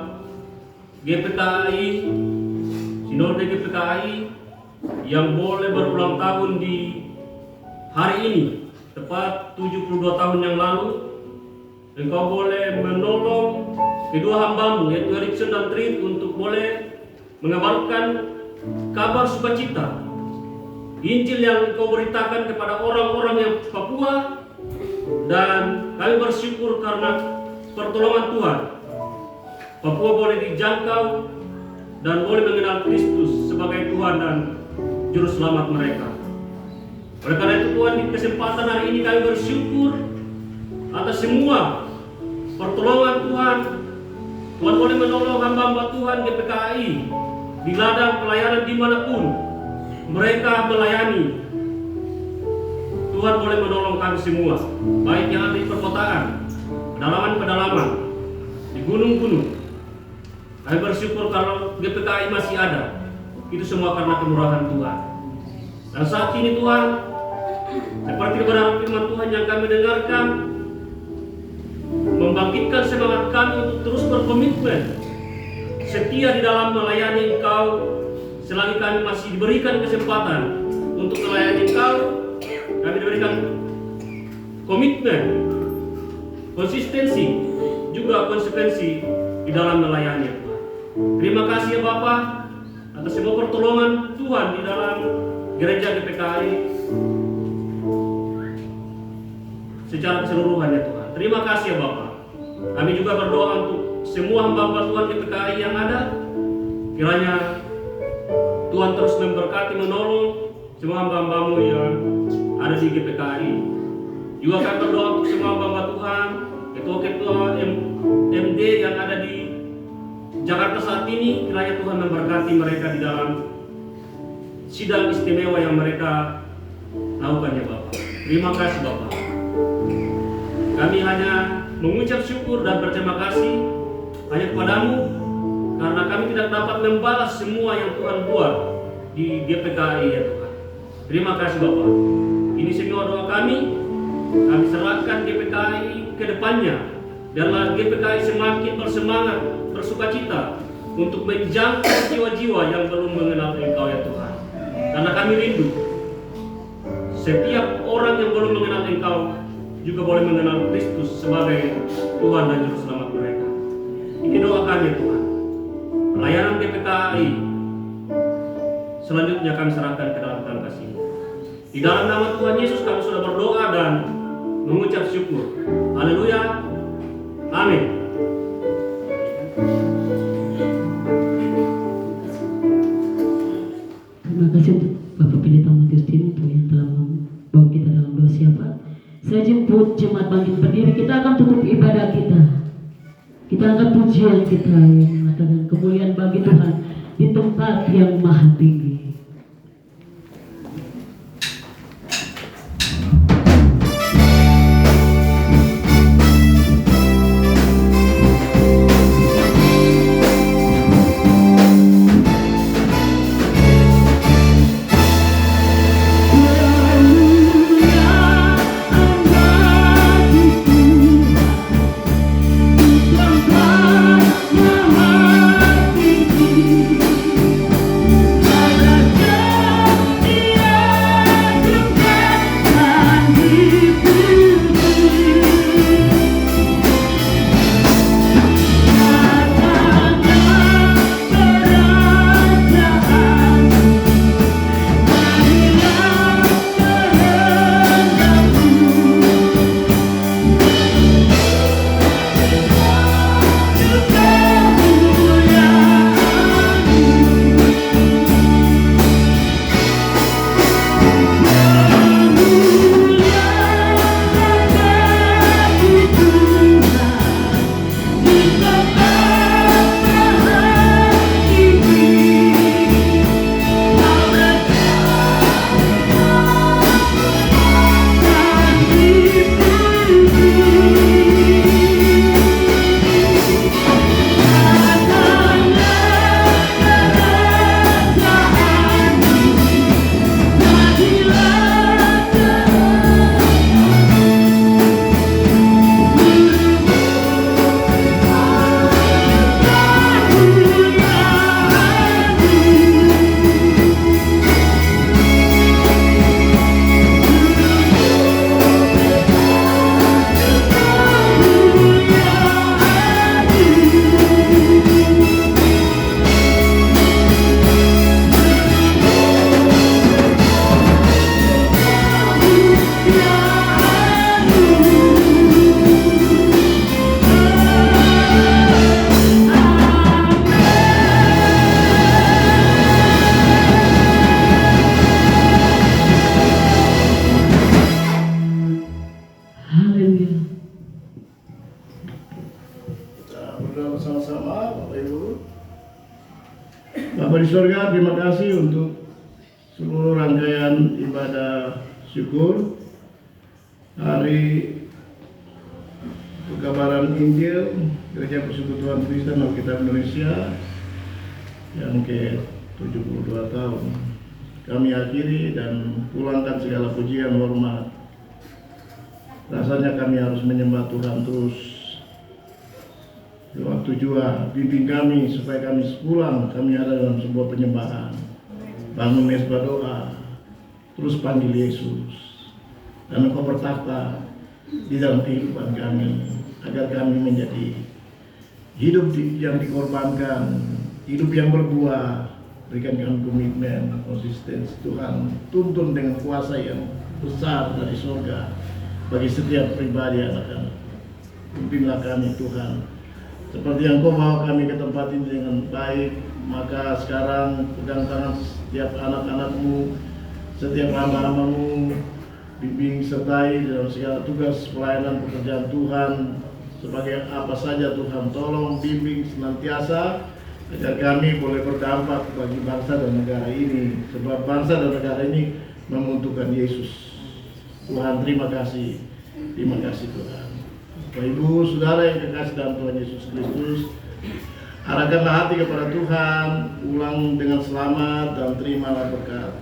GPKI, Sinode GPKI yang boleh berulang tahun di hari ini, tepat 72 tahun yang lalu. Engkau boleh menolong kedua hamba-Mu yaitu Erikson dan Trin untuk boleh mengabarkan kabar sukacita Injil yang Engkau beritakan kepada orang-orang yang Papua, dan kami bersyukur karena pertolongan Tuhan Papua boleh dijangkau dan boleh mengenal Kristus sebagai Tuhan dan Juru Selamat mereka. Oleh karena itu Tuhan, di kesempatan hari ini kami bersyukur atas semua pertolongan Tuhan. Tuhan boleh menolong hamba-hamba Tuhan GPKI di ladang pelayanan dimanapun mereka melayani. Tuhan boleh menolong kami semua, baik yang ada di perkotaan, pedalaman-pedalaman, di gunung-gunung. Kami bersyukur kalau GPKI masih ada. Itu semua karena kemurahan Tuhan. Dan saat ini Tuhan, seperti kebenaran firman Tuhan yang kami dengarkan, membangkitkan semangat kami untuk terus berkomitmen setia di dalam melayani Engkau selagi kami masih diberikan kesempatan untuk melayani Engkau. Kami diberikan komitmen, konsistensi, juga konsekuensi di dalam melayani Tuhan. Terima kasih ya Bapa atas semua pertolongan Tuhan di dalam gereja GPKI secara keseluruhan ya Tuhan. Terima kasih ya Bapa. Kami juga berdoa untuk semua hamba-hamba Tuhan GPKI yang ada. Kiranya Tuhan terus memberkati, menolong semua hamba-hamba-Mu yang ada di GPKI. Juga kami berdoa untuk semua hamba-hamba Tuhan, ketua-ketua MD yang ada di Jakarta saat ini. Kiranya Tuhan memberkati mereka di dalam sidang istimewa yang mereka lakukan ya Bapak. Terima kasih Bapak. Kami hanya mengucap syukur dan berterima kasih hanya kepadamu, karena kami tidak dapat membalas semua yang Tuhan buat di GPKI ya Tuhan. Terima kasih Bapak. Ini semua doa kami serahkan GPKI ke depannya. Biarlah GPKI semakin bersemangat, bersukacita untuk menjangkau jiwa-jiwa yang belum mengenal Engkau ya Tuhan. Karena kami rindu setiap orang yang belum mengenal Engkau juga boleh mengenal Kristus sebagai Tuhan dan Juru Selamat mereka. Ini doa kami Tuhan. Pelayanan GPKI selanjutnya kami serahkan ke dalam tangan kasih. Di dalam nama Tuhan Yesus kami sudah berdoa dan mengucap syukur. Haleluya. Amin. Terima kasih untuk Bapak Pendeta Matius Tino untuk yang telah membawa kita dalam doa syafaat. Saya jemput jemaat bangkit berdiri. Kita akan tutup ibadah kita. Kita angkat pujian kita yang mengatakan kemuliaan bagi Tuhan di tempat yang maha tinggi. Ada Bapa di surga, terima kasih untuk seluruh rangkaian ibadah syukur hari pekabaran Injil Gereja Persekutuan Kristen Alkitab Indonesia yang ke-72 tahun. Kami akhiri dan pulangkan segala pujian hormat. Rasanya kami harus menyembah Tuhan terus. Waktu juga bimbing kami supaya kami pulang, kami ada dalam sebuah penyembahan. Bangun mesbah doa, terus panggil Yesus. Dan Engkau bertakhta di dalam kehidupan kami, agar kami menjadi hidup yang dikorbankan, hidup yang berbuah. Berikan kami komitmen, konsistensi Tuhan, tuntun dengan kuasa yang besar dari surga bagi setiap pribadi anak-anak. Pimpinlah kami Tuhan, seperti yang Kau bawa kami ke tempat ini dengan baik. Maka sekarang pegang tangan setiap anak-anak-Mu, setiap hamba-hamba-Mu, bimbing sertai dalam segala tugas pelayanan pekerjaan Tuhan. Sebagai apa saja Tuhan, tolong bimbing senantiasa agar kami boleh berdampak bagi bangsa dan negara ini, sebab bangsa dan negara ini membutuhkan Yesus. Tuhan, terima kasih Tuhan. Bapak Ibu, Saudara yang kekasih dalam Tuhan Yesus Kristus, arahkanlah hati kepada Tuhan, ulang dengan selamat dan terimalah berkat.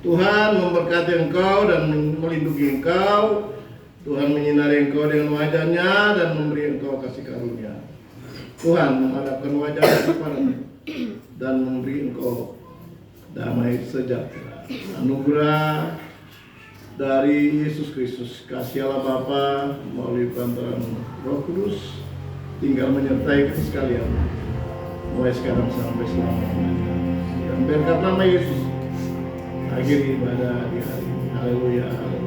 Tuhan memberkati engkau dan melindungi engkau. Tuhan menyinari engkau dengan wajah-Nya dan memberi engkau kasih karunia. Tuhan menghadapkan wajah-Nya kepadamu dan memberi engkau damai sejahtera. Anugerah dari Yesus Kristus, kasih Allah Bapa melalui perantaraan Roh Kudus tinggal menyertai kita sekalian mulai sekarang sampai selama-lamanya. Dan berkat nama Yesus akhir ibadah di hari ini. Haleluya, haleluya.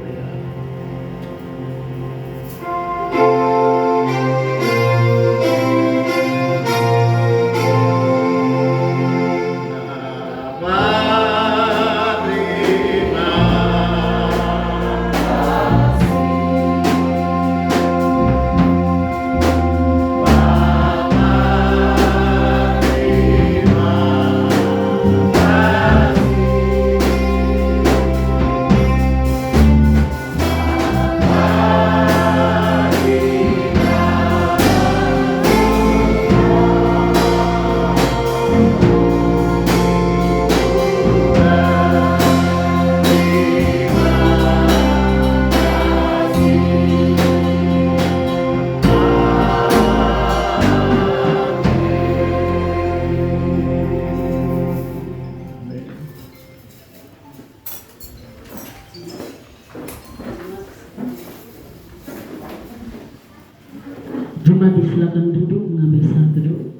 Jemaat silakan duduk mengambil saat teduh.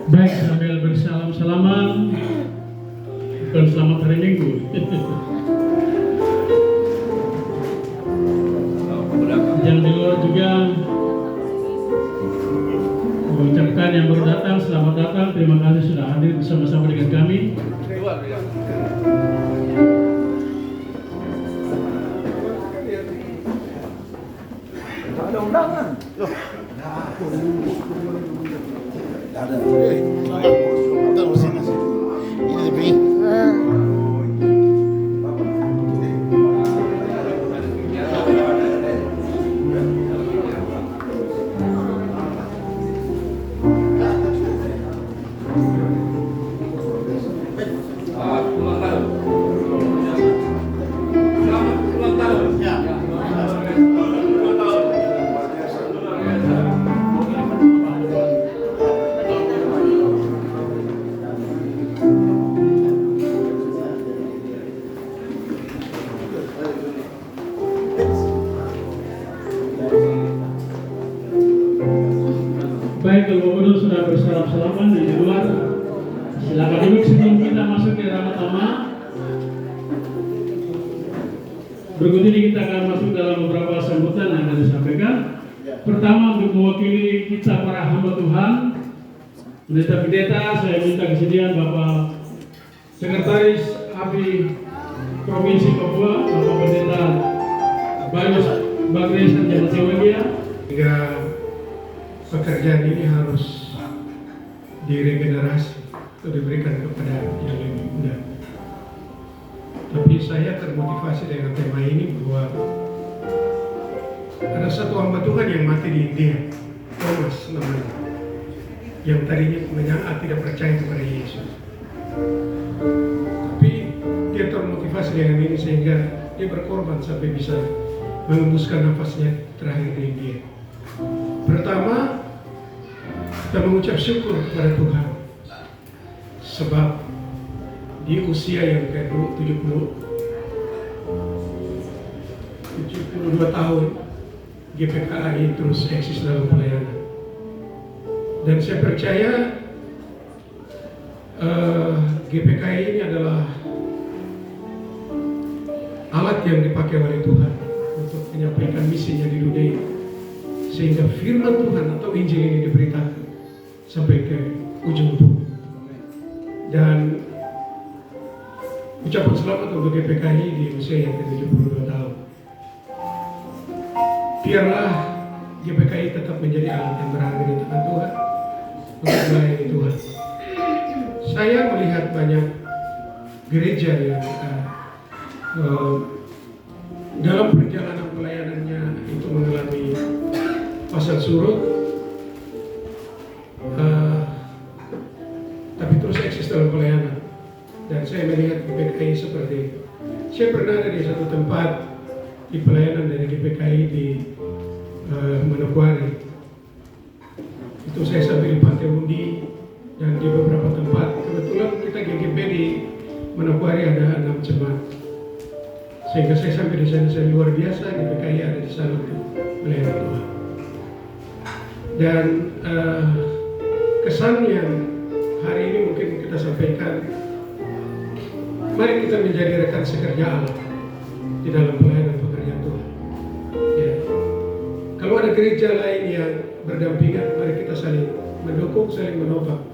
Baik, sambil bersalam-salaman dan selamat hari Minggu. Yang di luar juga mengucapkan yang baru datang, selamat datang. Terima kasih sudah hadir bersama-sama dengan kami. Ada undangan. Ada. Terus sini. Ini lebih. Baik, kalau Bapak sudah bersalam-salaman di luar, silakan duduk sebelum kita masuk ke ramah tamah. Berikut ini kita akan masuk dalam beberapa sambutan yang akan disampaikan. Pertama, untuk mewakili kita para hamba Tuhan, Pendeta-pendeta, saya minta kesediaan Bapak Sekretaris API Provinsi Papua, Bapak Pendeta Bayus Bagre Sanjana Sewadia. Hingga pekerjaan ini harus diregenerasi atau diberikan kepada yang lebih muda. Tapi saya termotivasi dengan tema ini bahwa ada satu hamba Tuhan yang mati di India, Thomas namanya, yang tadinya tidak percaya kepada Yesus. Tapi dia termotivasi dengan ini sehingga dia berkorban sampai bisa mengembuskan nafasnya terakhir di India. Pertama, kita mengucap syukur kepada Tuhan sebab di usia yang ke-72 tahun GPKI terus eksis dalam pelayanan. Dan saya percaya GPKI ini adalah alat yang dipakai oleh Tuhan untuk menyampaikan misinya di dunia ini, sehingga firman Tuhan atau Injil ini diberitakan sampai ke ujung bumi. Dan ucapan selamat untuk GPKI di usia yang ke-72 tahun. Biarlah GPKI tetap menjadi alat yang berharga di tangan Tuhan untuk melayani Tuhan. Saya melihat banyak gereja yang dalam perjalanan pelayanannya itu mengalami pasang surut, tapi terus eksis dalam pelayanan. Dan saya melihat GPKI seperti itu. Saya pernah ada di satu tempat di pelayanan dari GPKI di Manokwari. Itu saya sampai di Pantai Undi dan di beberapa tempat. Kebetulan kita GGP di Manokwari ada 6 jemaat. Sehingga saya sampai di sana, saya luar biasa GPKI ada di sana untuk melayani Tuhan. Dan kesan yang hari ini mungkin kita sampaikan, mari kita menjadi rekan sekerja Allah di dalam pelayanan pekerjaan Tuhan. Ya. Kalau ada gereja lain yang berdampingan, mari kita saling mendukung, saling menopang.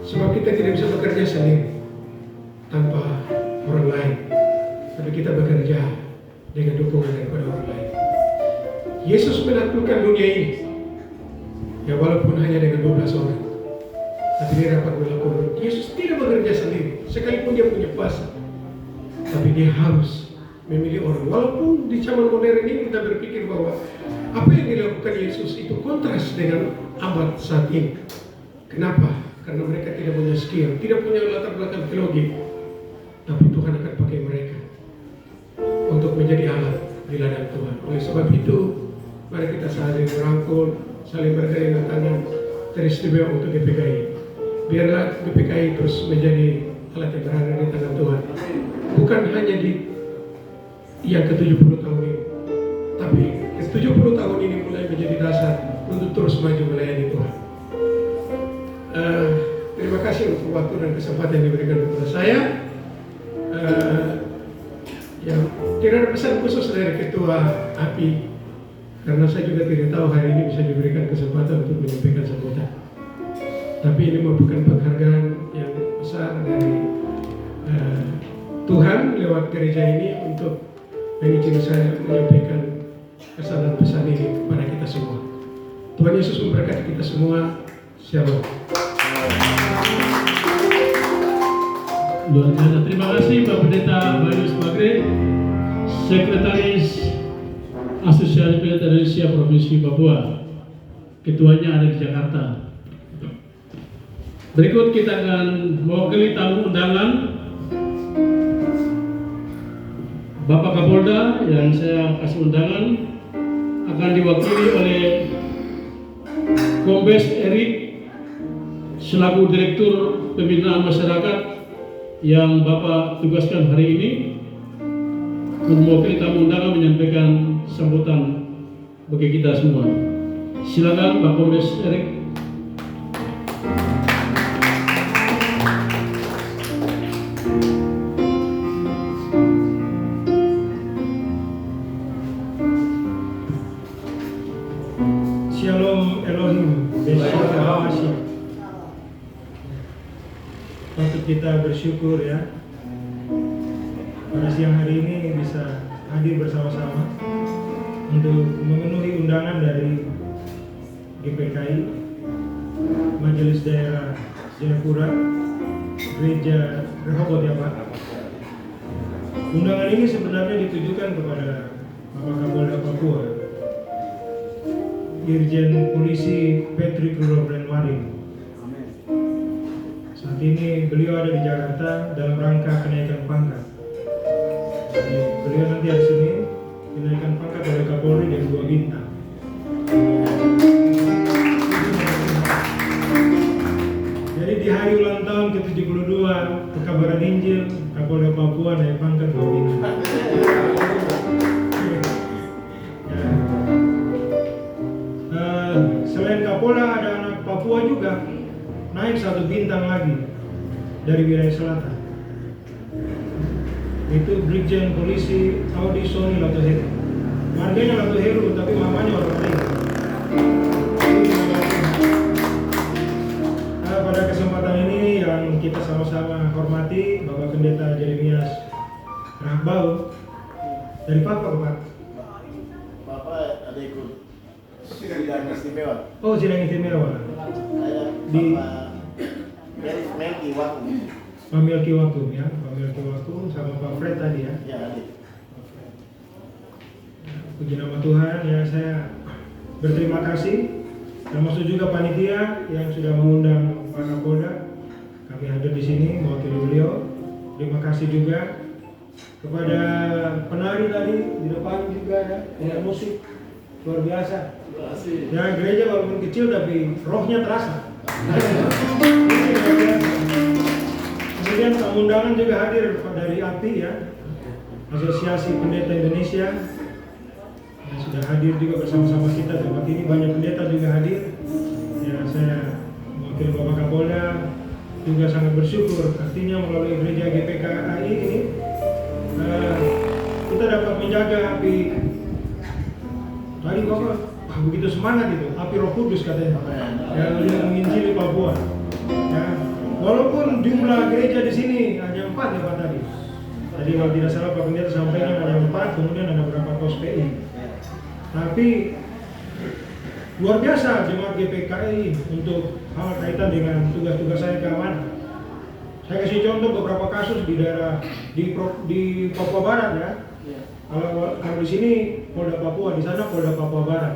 Sebab kita tidak bisa bekerja sendiri tanpa orang lain, tapi kita bekerja dengan dukungan daripada orang lain. Yesus menaklukkan dunia ini, ya walaupun hanya dengan 12 orang, tapi dia dapat melakukan. Yesus tidak bekerja sendiri, sekalipun dia punya kuasa, tapi dia harus memilih orang. Walaupun di zaman modern ini kita berpikir bahwa apa yang dilakukan Yesus itu kontras dengan abad saat ini. Kenapa? Karena mereka tidak punya skill, tidak punya latar belakang teologi. Tapi Tuhan akan pakai mereka untuk menjadi alat di ladang Tuhan. Oleh sebab itu, mari kita saling merangkul, saling bergandengan tangan, teristimewa untuk GPKI. Biarlah GPKI terus menjadi alat yang berharga di tangan Tuhan. Bukan hanya di yang ke-70 tahun ini, tapi ke-70 tahun ini mulai menjadi dasar untuk terus maju melayani Tuhan. Terima kasih untuk waktu dan kesempatan yang diberikan kepada saya. Yang tidak ada pesan khusus dari Ketua API, karena saya juga tidak tahu hari ini bisa diberikan kesempatan untuk menyampaikan sambutan. Tapi ini merupakan penghargaan yang besar dari Tuhan lewat gereja ini untuk mengizinkan saya menyampaikan pesan dan pesan ini kepada kita semua. Tuhan Yesus memberkati kita semua. Shalom. Luar biasa. Terima kasih Pak Pendeta Bayus Bagre, Sekretaris Asosiasi Pendeta Indonesia Provinsi Papua. Ketuanya ada di Jakarta. Berikut kita akan mewakili tamu undangan Bapak Kapolda yang saya kasih undangan akan diwakili oleh Kombes Erik selaku Direktur Pembinaan Masyarakat yang Bapak tugaskan hari ini untuk mewakili tamu undangan menyampaikan sambutan bagi kita semua. Silakan Pak Kombes Erik. Shalom Elohim, Beshara Hawashi. patut kita bersyukur ya, pada siang hari ini bisa hadir bersama-sama untuk memenuhi undangan dari GPKI, Majelis Daerah Jayapura, Gereja Rehoboth ya Pak. Undangan ini sebenarnya ditujukan kepada Bapak Kapolda Papua, Irjen Polisi Patrick Rurobrenwaring. Saat ini beliau ada di Jakarta dalam rangka kenaikan pangkat. Jadi beliau nanti hari Senin dinaikkan pangkat oleh Kapolri dari 2 bintang. Jadi di hari ulang tahun ke-72 Pekabaran Injil, Kapolda Papua naik pangkat 2 bintang. Selain Kapolda ada anak Papua juga naik 1 bintang lagi dari wilayah selatan. Itu Brigjen Polisi Audi Sony Latoheru. Marganya Latoheru tapi mamanya orang lain. Pada kesempatan ini yang kita sama-sama hormati Bapak Pendeta Jeremias Rahbau dari Papa Pak. Bapak ada ikut sidang istimewa. Oh, sidang istimewa. Saya Di Bapak Melki Wakum. Pak Melki Wakum ya, Pak Melki Wakum sama Pak Fred tadi ya. Ya, adik. Puji nama Tuhan ya, saya berterima kasih. Termasuk juga panitia yang sudah mengundang Pak Kapolda. Kami hadir di sini mewakili beliau. Terima kasih juga kepada penari tadi di depan juga ya, dengan musik luar biasa. Ya, gereja walaupun kecil tapi rohnya terasa. Kemudian tamu undangan juga hadir dari API ya, Asosiasi Pendeta Indonesia. Yang sudah hadir juga bersama-sama kita tempat ini, banyak pendeta juga hadir. Ya, saya mewakili Bapak Kapolda juga sangat bersyukur. Artinya melalui gereja GPKI ini kita dapat menjaga api. Tadi Bapak begitu semangat itu, api Roh Kudus katanya. Yang menginjili Papua. Ya, walaupun jumlah gereja di sini hanya 4 ya Pak tadi. Tadi kalau tidak salah Pak Pendeta sampaikan hanya 4, kemudian ada beberapa pos PI. Tapi luar biasa jemaat GPKI untuk hal kaitan dengan tugas-tugas saya keamanan. Saya kasih contoh beberapa kasus di daerah di Papua Barat ya. Kalau di sini Polda Papua, di sana Polda Papua Barat.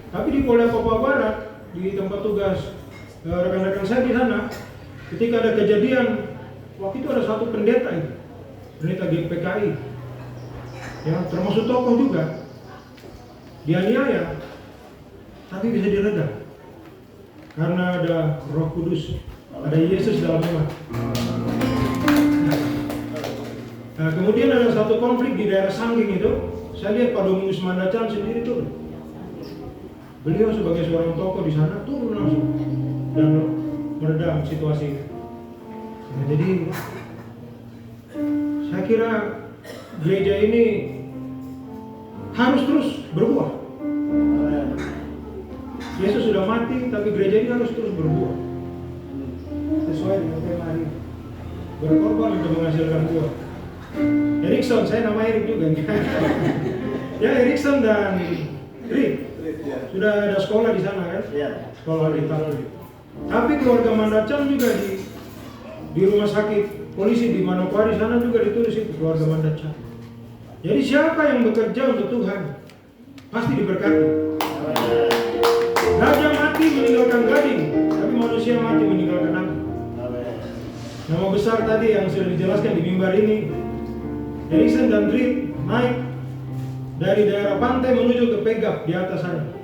Tapi di Polda Papua Barat di tempat tugas rekan-rekan saya di sana, ketika ada kejadian, waktu itu ada satu pendeta itu, pendeta GPKI, ya termasuk tokoh juga. Dianiaya, tapi bisa diredam karena ada Roh Kudus, ada Yesus dalam umat. Nah, kemudian ada satu konflik di daerah Sangging itu, saya lihat Pak Dominus Mandacan sendiri turun. Beliau sebagai seorang tokoh di sana turun langsung dan meredam situasi. Nah, jadi saya kira gereja ini harus terus berbuah. Yesus sudah mati, tapi gereja ini harus terus berbuah sesuai dengan tema hari ini. Berkorban untuk menghasilkan buah. Erikson, saya nama Erik juga. Ya, Erikson dan Rick sudah ada sekolah di sana kan? Sekolah di Talur. Tapi keluarga Mandacan juga di rumah sakit polisi di Manokwari sana juga ditulis itu keluarga Mandacan. Jadi siapa yang bekerja untuk Tuhan pasti diberkati. Gajah mati meninggalkan gading, tapi manusia mati meninggalkan nama. Nama besar tadi yang sudah dijelaskan di mimbar ini, Erikson dan Reed naik dari daerah pantai menuju ke Pegap di atas sana.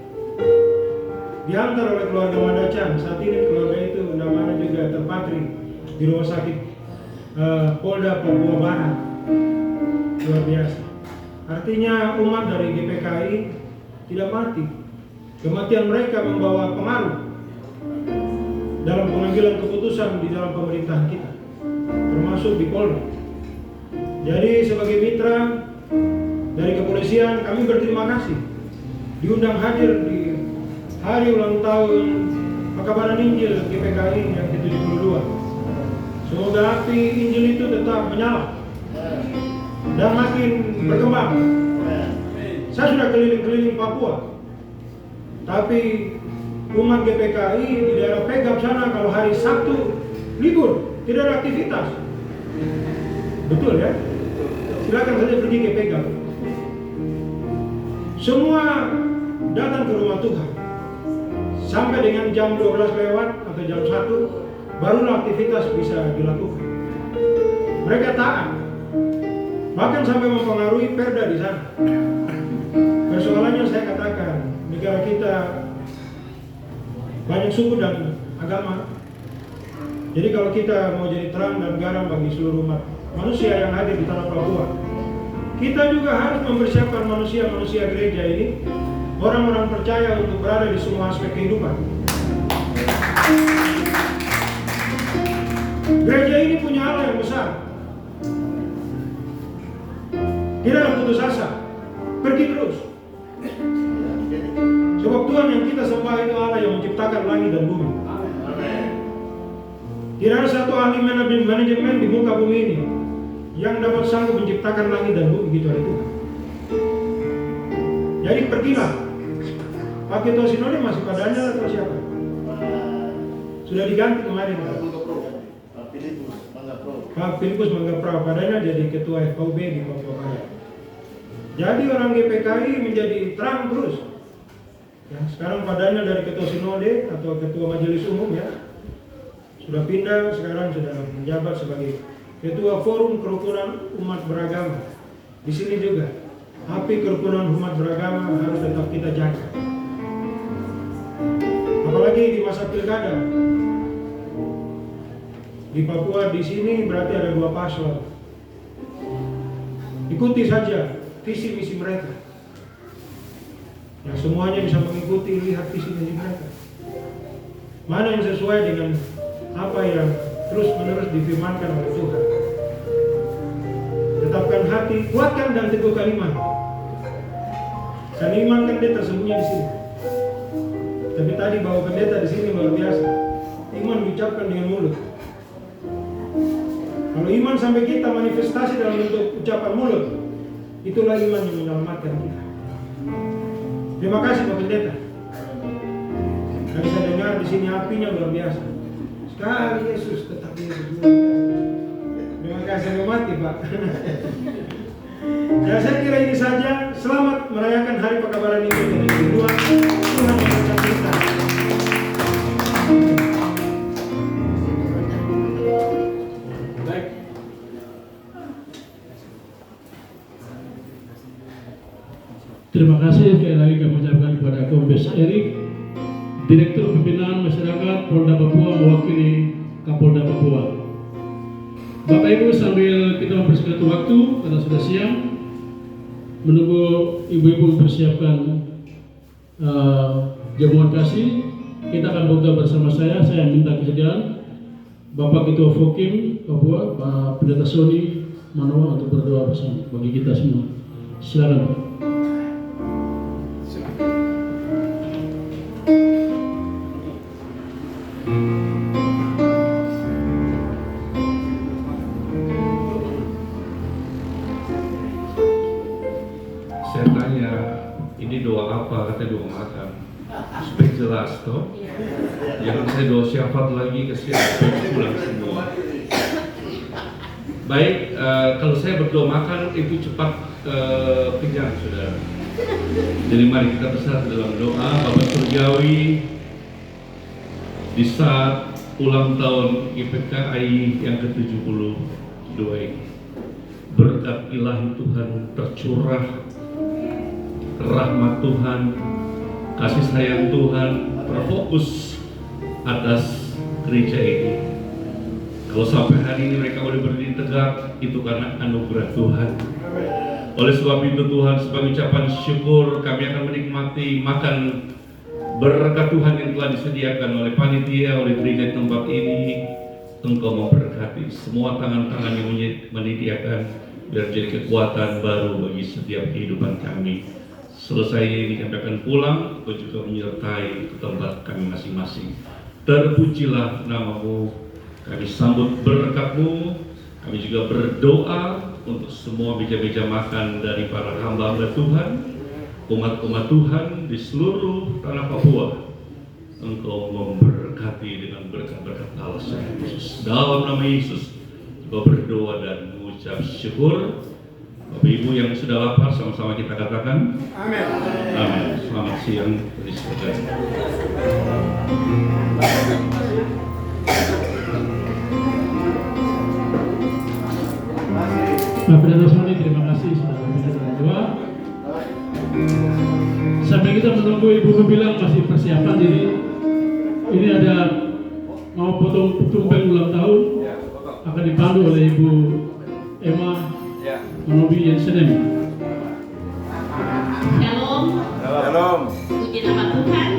Diantar oleh keluarga Mandacan. Saat ini keluarga itu namanya juga terpatri di rumah sakit Polda Papua Barat. Luar biasa. Artinya umat dari GPKI tidak mati. Kematian mereka membawa pengaruh dalam pengambilan keputusan di dalam pemerintahan kita, termasuk di Polda. Jadi sebagai mitra dari kepolisian, kami berterima kasih diundang hadir di hari ulang tahun Pekabaran Injil GPKI yang ke-72. Semoga api Injil itu tetap menyala dan makin berkembang. Saya sudah keliling-keliling Papua, tapi umat GPKI di daerah Pegap sana kalau hari Sabtu libur, tidak ada aktivitas. Betul ya? Silakan saja pergi ke Pegap. Semua datang ke rumah Tuhan sampai dengan jam 12 lewat atau jam 1 barulah aktivitas bisa dilakukan. Mereka taat, bahkan sampai mempengaruhi perda di sana. Persoalannya saya katakan, negara kita banyak suku dan agama. Jadi kalau kita mau jadi terang dan garam bagi seluruh umat manusia yang hadir di tanah Papua, kita juga harus mempersiapkan manusia-manusia gereja ini, orang-orang percaya untuk berada di semua aspek kehidupan. Gereja ini punya Allah yang besar. Tidak ada putus asa, pergi terus. Sebab Tuhan yang kita sembah itu Allah yang menciptakan langit dan bumi. Tidak ada satu ahli manajemen di muka bumi ini yang dapat sanggup menciptakan langit dan bumi kecuali Tuhan. Jadi pergilah. Pak Ketua Sinode masih Pak Daniel atau siapa? Sudah diganti kemarin. Pak Filipus Manggaprao. Pak Daniel jadi Ketua FKUB di Papua Barat. Jadi orang GPKI menjadi terang terus. Ya, sekarang Pak Daniel dari Ketua Sinode atau Ketua Majelis Umum ya sudah pindah, sekarang sudah menjabat sebagai Ketua Forum Kerukunan Umat Beragama. Di sini juga api kerukunan umat beragama harus tetap kita jaga. Apalagi di masa pilkada di Papua, di sini berarti ada 2 paslon. Ikuti saja visi misi mereka. Ya, semuanya bisa mengikuti, lihat visi misi mereka. Mana yang sesuai dengan apa yang terus-menerus difirmankan oleh Tuhan. Tetapkan hati, kuatkan dan teguhkan iman. Dan iman kan dia tersembunyi di sini. Tapi tadi bawa pendeta di sini luar biasa. Iman diucapkan dengan mulut. Kalau iman sampai kita manifestasi dalam bentuk ucapan mulut, itulah iman yang menyelamatkan kita. Terima kasih Pak Pendeta. Dan saya dengar di sini apinya luar biasa. Sekali Yesus, tetap Yesus. Terima kasih mati Pak. Ya, saya kira ini saja. Selamat merayakan Hari Pekabaran ini yang kedua. Tuhan memberkati kita. Baik. Terima kasih sekali lagi kami ucapkan kepada Kombes Erik, Direktur Pembinaan Masyarakat Polda Papua mewakili Kapolda Papua. Bapak Ibu, sambil kita mempersingkat waktu karena sudah siang, menunggu ibu-ibu mempersiapkan jamuan kasih, kita akan berdoa bersama saya. Saya minta kesediaan Bapak Ketua Fokim Papua, Pak Pendeta Sony Manoa untuk berdoa bersama bagi kita semua. Silakan. Saya tanya, ini doa apa? Kata doa makan. Supaya jelas toh. Jangan saya doa syafaat lagi, kesian pulang semua. Baik, kalau saya berdoa makan itu cepat kenyang, saudara. Jadi mari kita bersatu dalam doa. Bapa Surgawi, di saat ulang tahun GPKI yang ke-72 ini, berkat ilahi Tuhan tercurah, rahmat Tuhan, kasih sayang Tuhan terfokus atas gereja ini. Kalau sampai hari ini mereka boleh berdiri tegak, itu karena anugerah Tuhan. Oleh sebab itu Tuhan, sebagai ucapan syukur kami akan menikmati makan berkat Tuhan yang telah disediakan oleh panitia, oleh gereja di tempat ini. Engkau memberkati semua tangan-tangan yang menyediakan, biar jadi kekuatan baru bagi setiap kehidupan kami. Selesai ini kami akan pulang, Engkau juga menyertai ke tempat kami masing-masing. Terpujilah nama-Mu, Kami sambut berkat-Mu. Kami juga berdoa untuk semua meja-meja makan dari para hamba-hamba Tuhan, umat-umat Tuhan di seluruh tanah Papua. Engkau memberkati dengan berkat-berkat Allah Yesus. Dalam nama Yesus, Kau berdoa dan mengucap syukur. Bapak Ibu yang sudah lapar, sama-sama kita katakan amin. Amin. Selamat siang. Bapak dan Saudari, terima kasih sudah berdoa. Sampai kita menunggu Ibu bilang masih persiapan diri. Ini ada mau potong tumpeng ulang tahun, akan dipandu oleh Ibu Emma Manobi Yensenem. Shalom. Shalom. Puji nama Tuhan.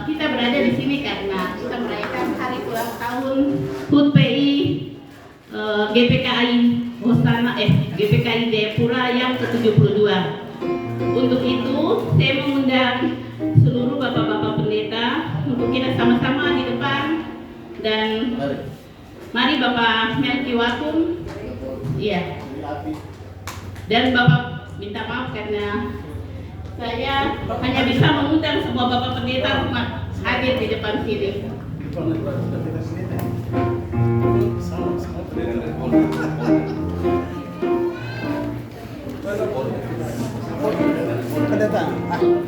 Kita berada di sini karena kita merayakan hari ulang tahun HUT PI GPKI Hosana GPKI Jayapura yang ke-72. Untuk itu, saya mengundang seluruh bapak-bapak pendeta untuk kita sama-sama di depan, dan mari Bapak Melki Wakum, iya. Dan Bapak minta maaf karena saya hanya bisa mengundang semua Bapak pendeta hadir di depan sini.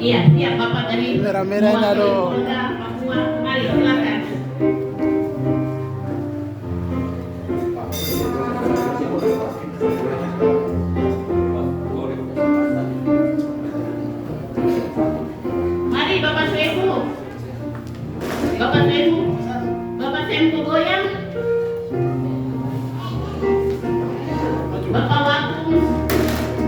Iya, siap Bapak dari Polda Papua. Mari silakan. Mari Bapak Sempu. Bapak Sempu. Bapak Sempu goyang. Bapak Wakum. Siap.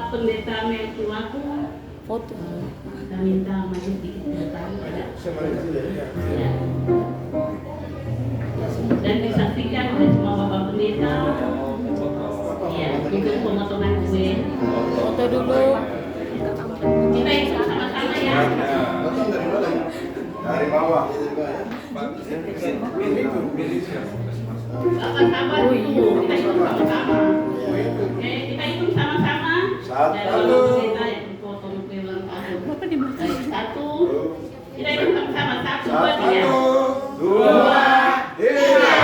Pendeta Melki Wakum, foto. Kita minta maju sedikit ke depan. Ya. Dan disaksikan oleh semua bapak pendeta. Ya, untuk pemotongan kue. Foto dulu. Kita ikut sama-sama ya. Dari bawah. Bapak sabar dulu, kita ikut sama-sama. Oke, kita ikut sama-sama. Dan bapak pendeta yang potong kue ulang tahun. Satu, kita ikut sama-sama. Satu, dua, tiga. Dua, tiga.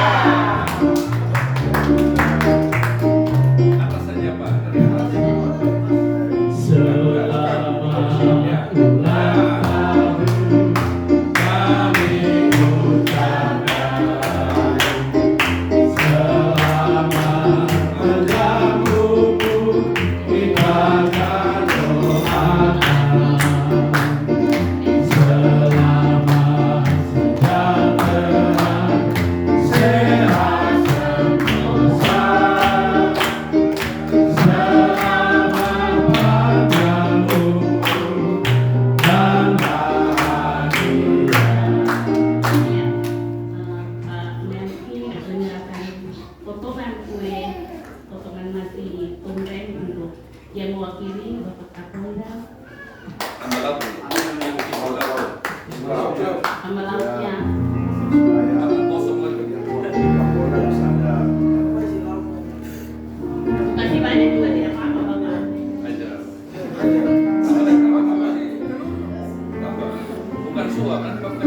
Apa saja Pak? yang mewakili Bapak Kapolda, sama lautnya. Kasih banyak juga tidak apa-apa Bapak. Bukan suap kan Bapak.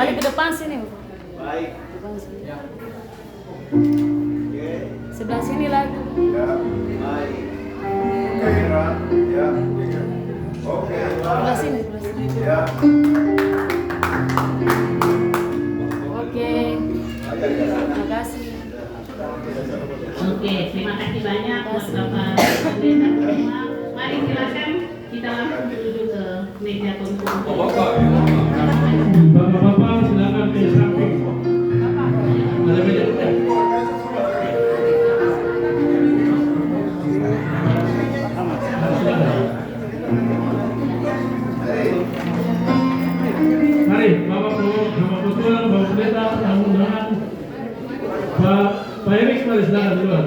Balik ke depan sini. Baik. Depan sini. Ya. Sebelah sini lagi. Ya. Baik. Oke, ya. Oke. Sebelah sini, sebelah sini. Ya. Oke. Terima kasih. Oke, terima kasih banyak buat Bapak Pendeta semua. Mari silakan kita langsung duduk ke meja konferensi. Bapak-bapak silakan ke samping. Ada meja. Mari, Bapak Tuan, Bapak Pendeta, tamu-undangan. Pak Erik, mari silakan di luar.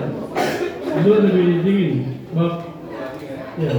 Di luar lebih dingin. Bapak. Ya.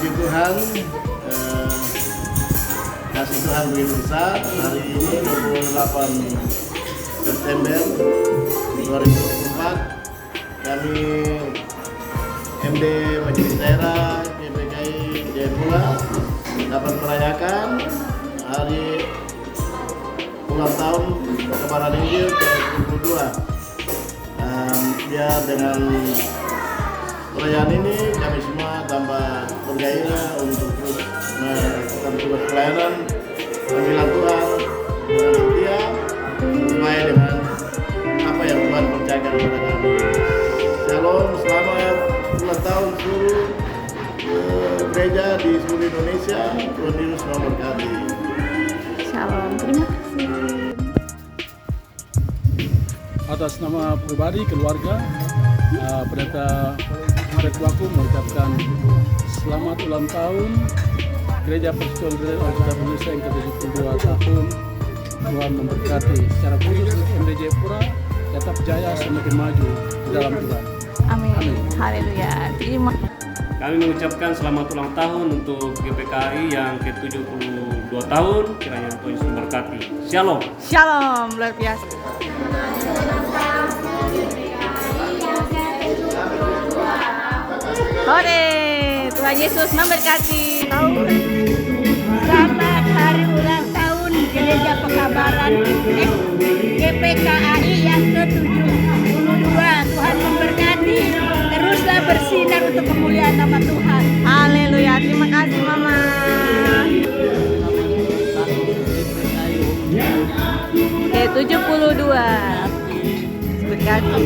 Puji Tuhan, kasih Tuhan begitu besar. Hari ini 28 September 2024 kami MD Majelis Daerah GPKI Jayapura dapat merayakan hari ulang tahun Kebaran Injil ke-22. Biar dengan perayaan ini kami semua tambah bergairah untuk terus melakukan tugas pelayanan panggilan Tuhan dengan setia sesuai dengan apa yang Tuhan percayakan kepada kami. Shalom, selamat ulang tahun seluruh gereja di seluruh Indonesia. Tuhan Yesus memberkati. Shalom, terima kasih. Atas nama pribadi, keluarga, Pendeta Tuaku mengucapkan selamat ulang tahun Gereja Persekutuan Gereja Alkitab Indonesia yang ke-72 tahun. Tuhan memberkati secara khusus MD Jayapura tetap jaya semakin maju di dalam Tuhan. Amin. Haleluya. Terima. Kami mengucapkan selamat ulang tahun untuk GPKI yang ke-72 tahun. Kiranya Tuhan Yesus memberkati. Shalom. Shalom, luar biasa. Hore, Tuhan Yesus memberkati. Selamat hari ulang tahun Gereja Pekabaran GPKAI yang ke-72. Tuhan memberkati, teruslah bersinar untuk kemuliaan nama Tuhan. Haleluya, terima kasih Mama. Ke-72. Berkati.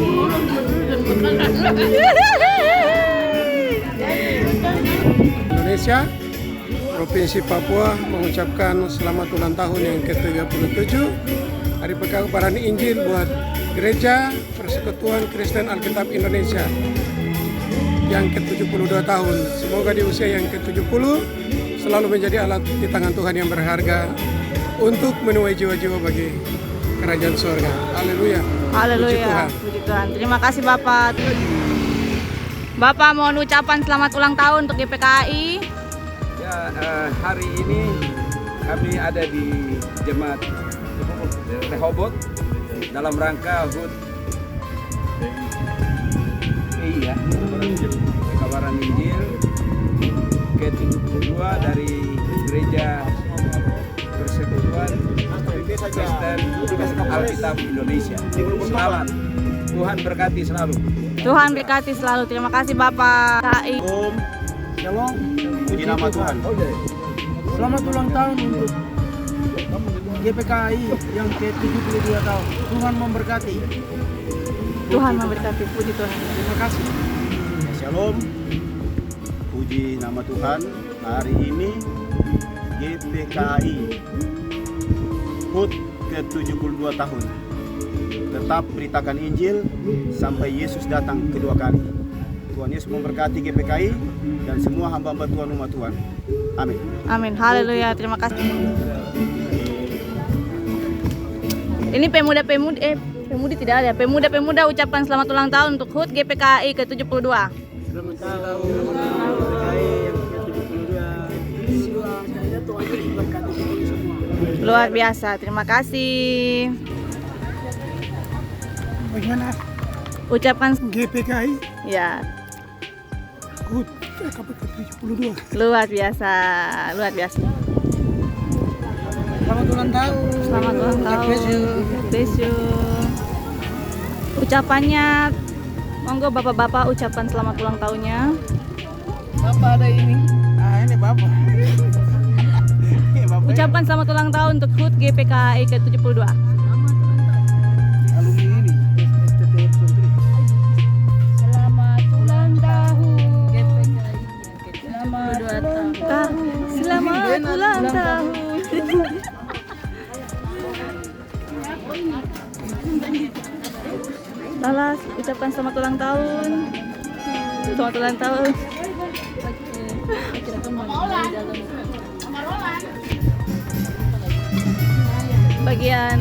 Indonesia, Provinsi Papua mengucapkan selamat ulang tahun yang ke-37 Hari Pekabaran Injil buat Gereja Persekutuan Kristen Alkitab Indonesia yang ke-72 tahun. Semoga di usia yang ke-70 selalu menjadi alat di tangan Tuhan yang berharga untuk menuai jiwa-jiwa bagi kerajaan surga. Haleluya. Haleluya. Puji Tuhan. Terima kasih Bapak. Bapak mohon ucapan selamat ulang tahun untuk GPKAI. Ya, hari ini kami ada di Jemaat Rehoboth dalam rangka HUT PI ya, Pekabaran Injil ke-72 dari Gereja Persekutuan Kristen Alkitab Indonesia. Selamat, Tuhan berkati selalu. Tuhan berkati selalu. Terima kasih Bapak. Om, shalom, puji nama Tuhan. Selamat ulang tahun untuk GPKAI yang ke-72 tahun. Tuhan memberkati. Tuhan memberkati. Puji Tuhan. Terima kasih. Shalom, puji nama Tuhan. Hari ini GPKAI HUT ke-72 tahun. Tetap beritakan Injil sampai Yesus datang kedua kali. Tuhan Yesus memberkati GPKAI dan semua hamba-hamba Tuhan, umat Tuhan. Amin. Amin. Haleluya. Terima kasih. Ini Pemudi tidak ada. Pemuda ucapan selamat ulang tahun untuk HUT GPKAI ke-72. Selamat tahun GPKAI yang ke-72. Luar biasa. Terima kasih. Bagaimana Ucapan GPKAI ya. HUT ke-72. Luar biasa. Luar biasa. Selamat ulang tahun. Selamat ulang tahun. Bless you. Ucapannya, monggo bapak-bapak ucapan selamat ulang tahunnya. Bapak ada ini. Ah, ini Bapak. Ucapan selamat ulang tahun untuk HUT GPKAI ke-72. Alumni ini STTF Sontri. Selamat ulang tahun GPKAI. Selamat ulang tahun. Lalas, ucapan selamat ulang tahun. Selamat ulang tahun. Bagian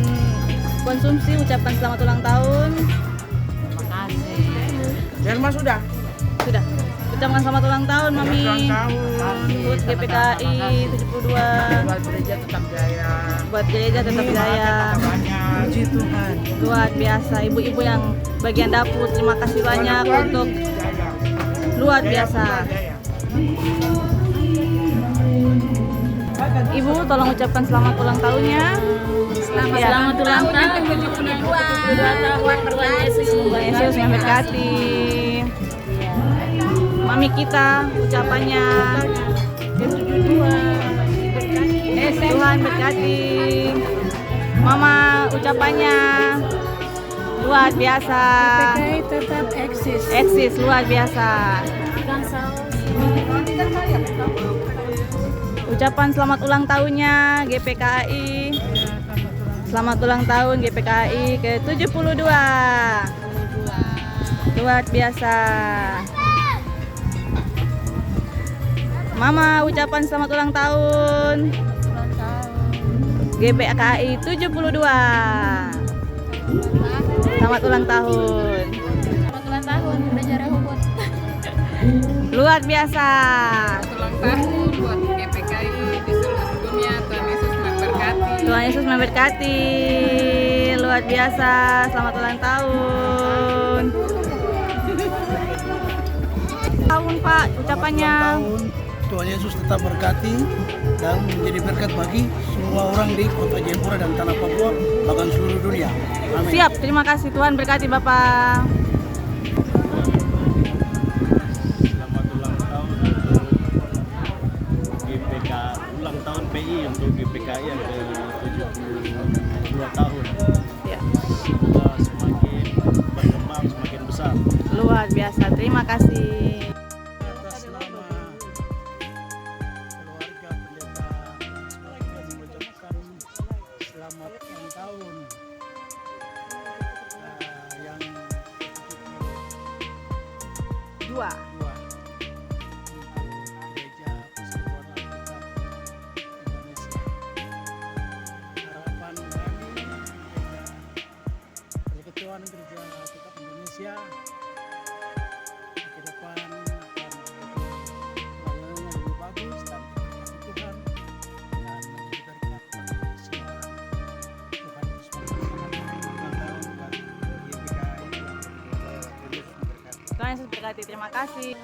konsumsi ucapan selamat ulang tahun. Terima kasih. Jelma sudah. Sudah. Ucapan selamat ulang tahun Mami. HUT GPKAI 72. Buat gereja tetap jaya. Buat gereja tetap jaya. Puji Tuhan. Luar biasa, ibu-ibu yang bagian dapur, terima kasih banyak untuk luar biasa. Ibu tolong ucapkan selamat ulang tahunnya. Selamat ulang tahun ke-72 tahun Tuhan Yesus memberkati. Mami kita ucapannya ke-72. Tuhan berkati. Mama ucapannya luar biasa. GPKAI tetap eksis. Eksis luar biasa. Ucapan selamat ulang tahunnya GPKAI. Selamat ulang tahun GPKAI ke-72. Luar biasa. Mama ucapan selamat ulang tahun. GPKAI 72. Selamat ulang tahun. Selamat ulang tahun Gereja Rehoboth. Luar biasa. Selamat ulang tahun buat GPKAI di seluruh dunia. Tuhan Yesus memberkati. Tuhan Yesus memberkati. Luar biasa. Selamat ulang tahun. tahun Pak, ucapannya. Tahun, Tuhan Yesus tetap berkati dan menjadi berkat bagi semua orang di Kota Jayapura dan Tanah Papua, bahkan seluruh dunia. Amin. Siap, terima kasih, Tuhan berkati Bapak. Selamat ulang tahun untuk GPK, ulang tahun PI untuk GPKI yang ke-72 tahun. Ya. Semoga semakin berkembang, semakin besar. Luar biasa, terima kasih. Atas nama keluarga pendeta, semoga mengucapkan selamat ulang tahun yang Dua. Gereja Persekutuan Alkitab Indonesia. Harapan kami Persekutuan Gereja Alkitab Indonesia ke depan akan pelayanannya lebih bagus dan Tuhan dan menjadi berkat bagi semua orang. Tuhan Yesus memberkati. Tuhan Yesus berkati, terima kasih.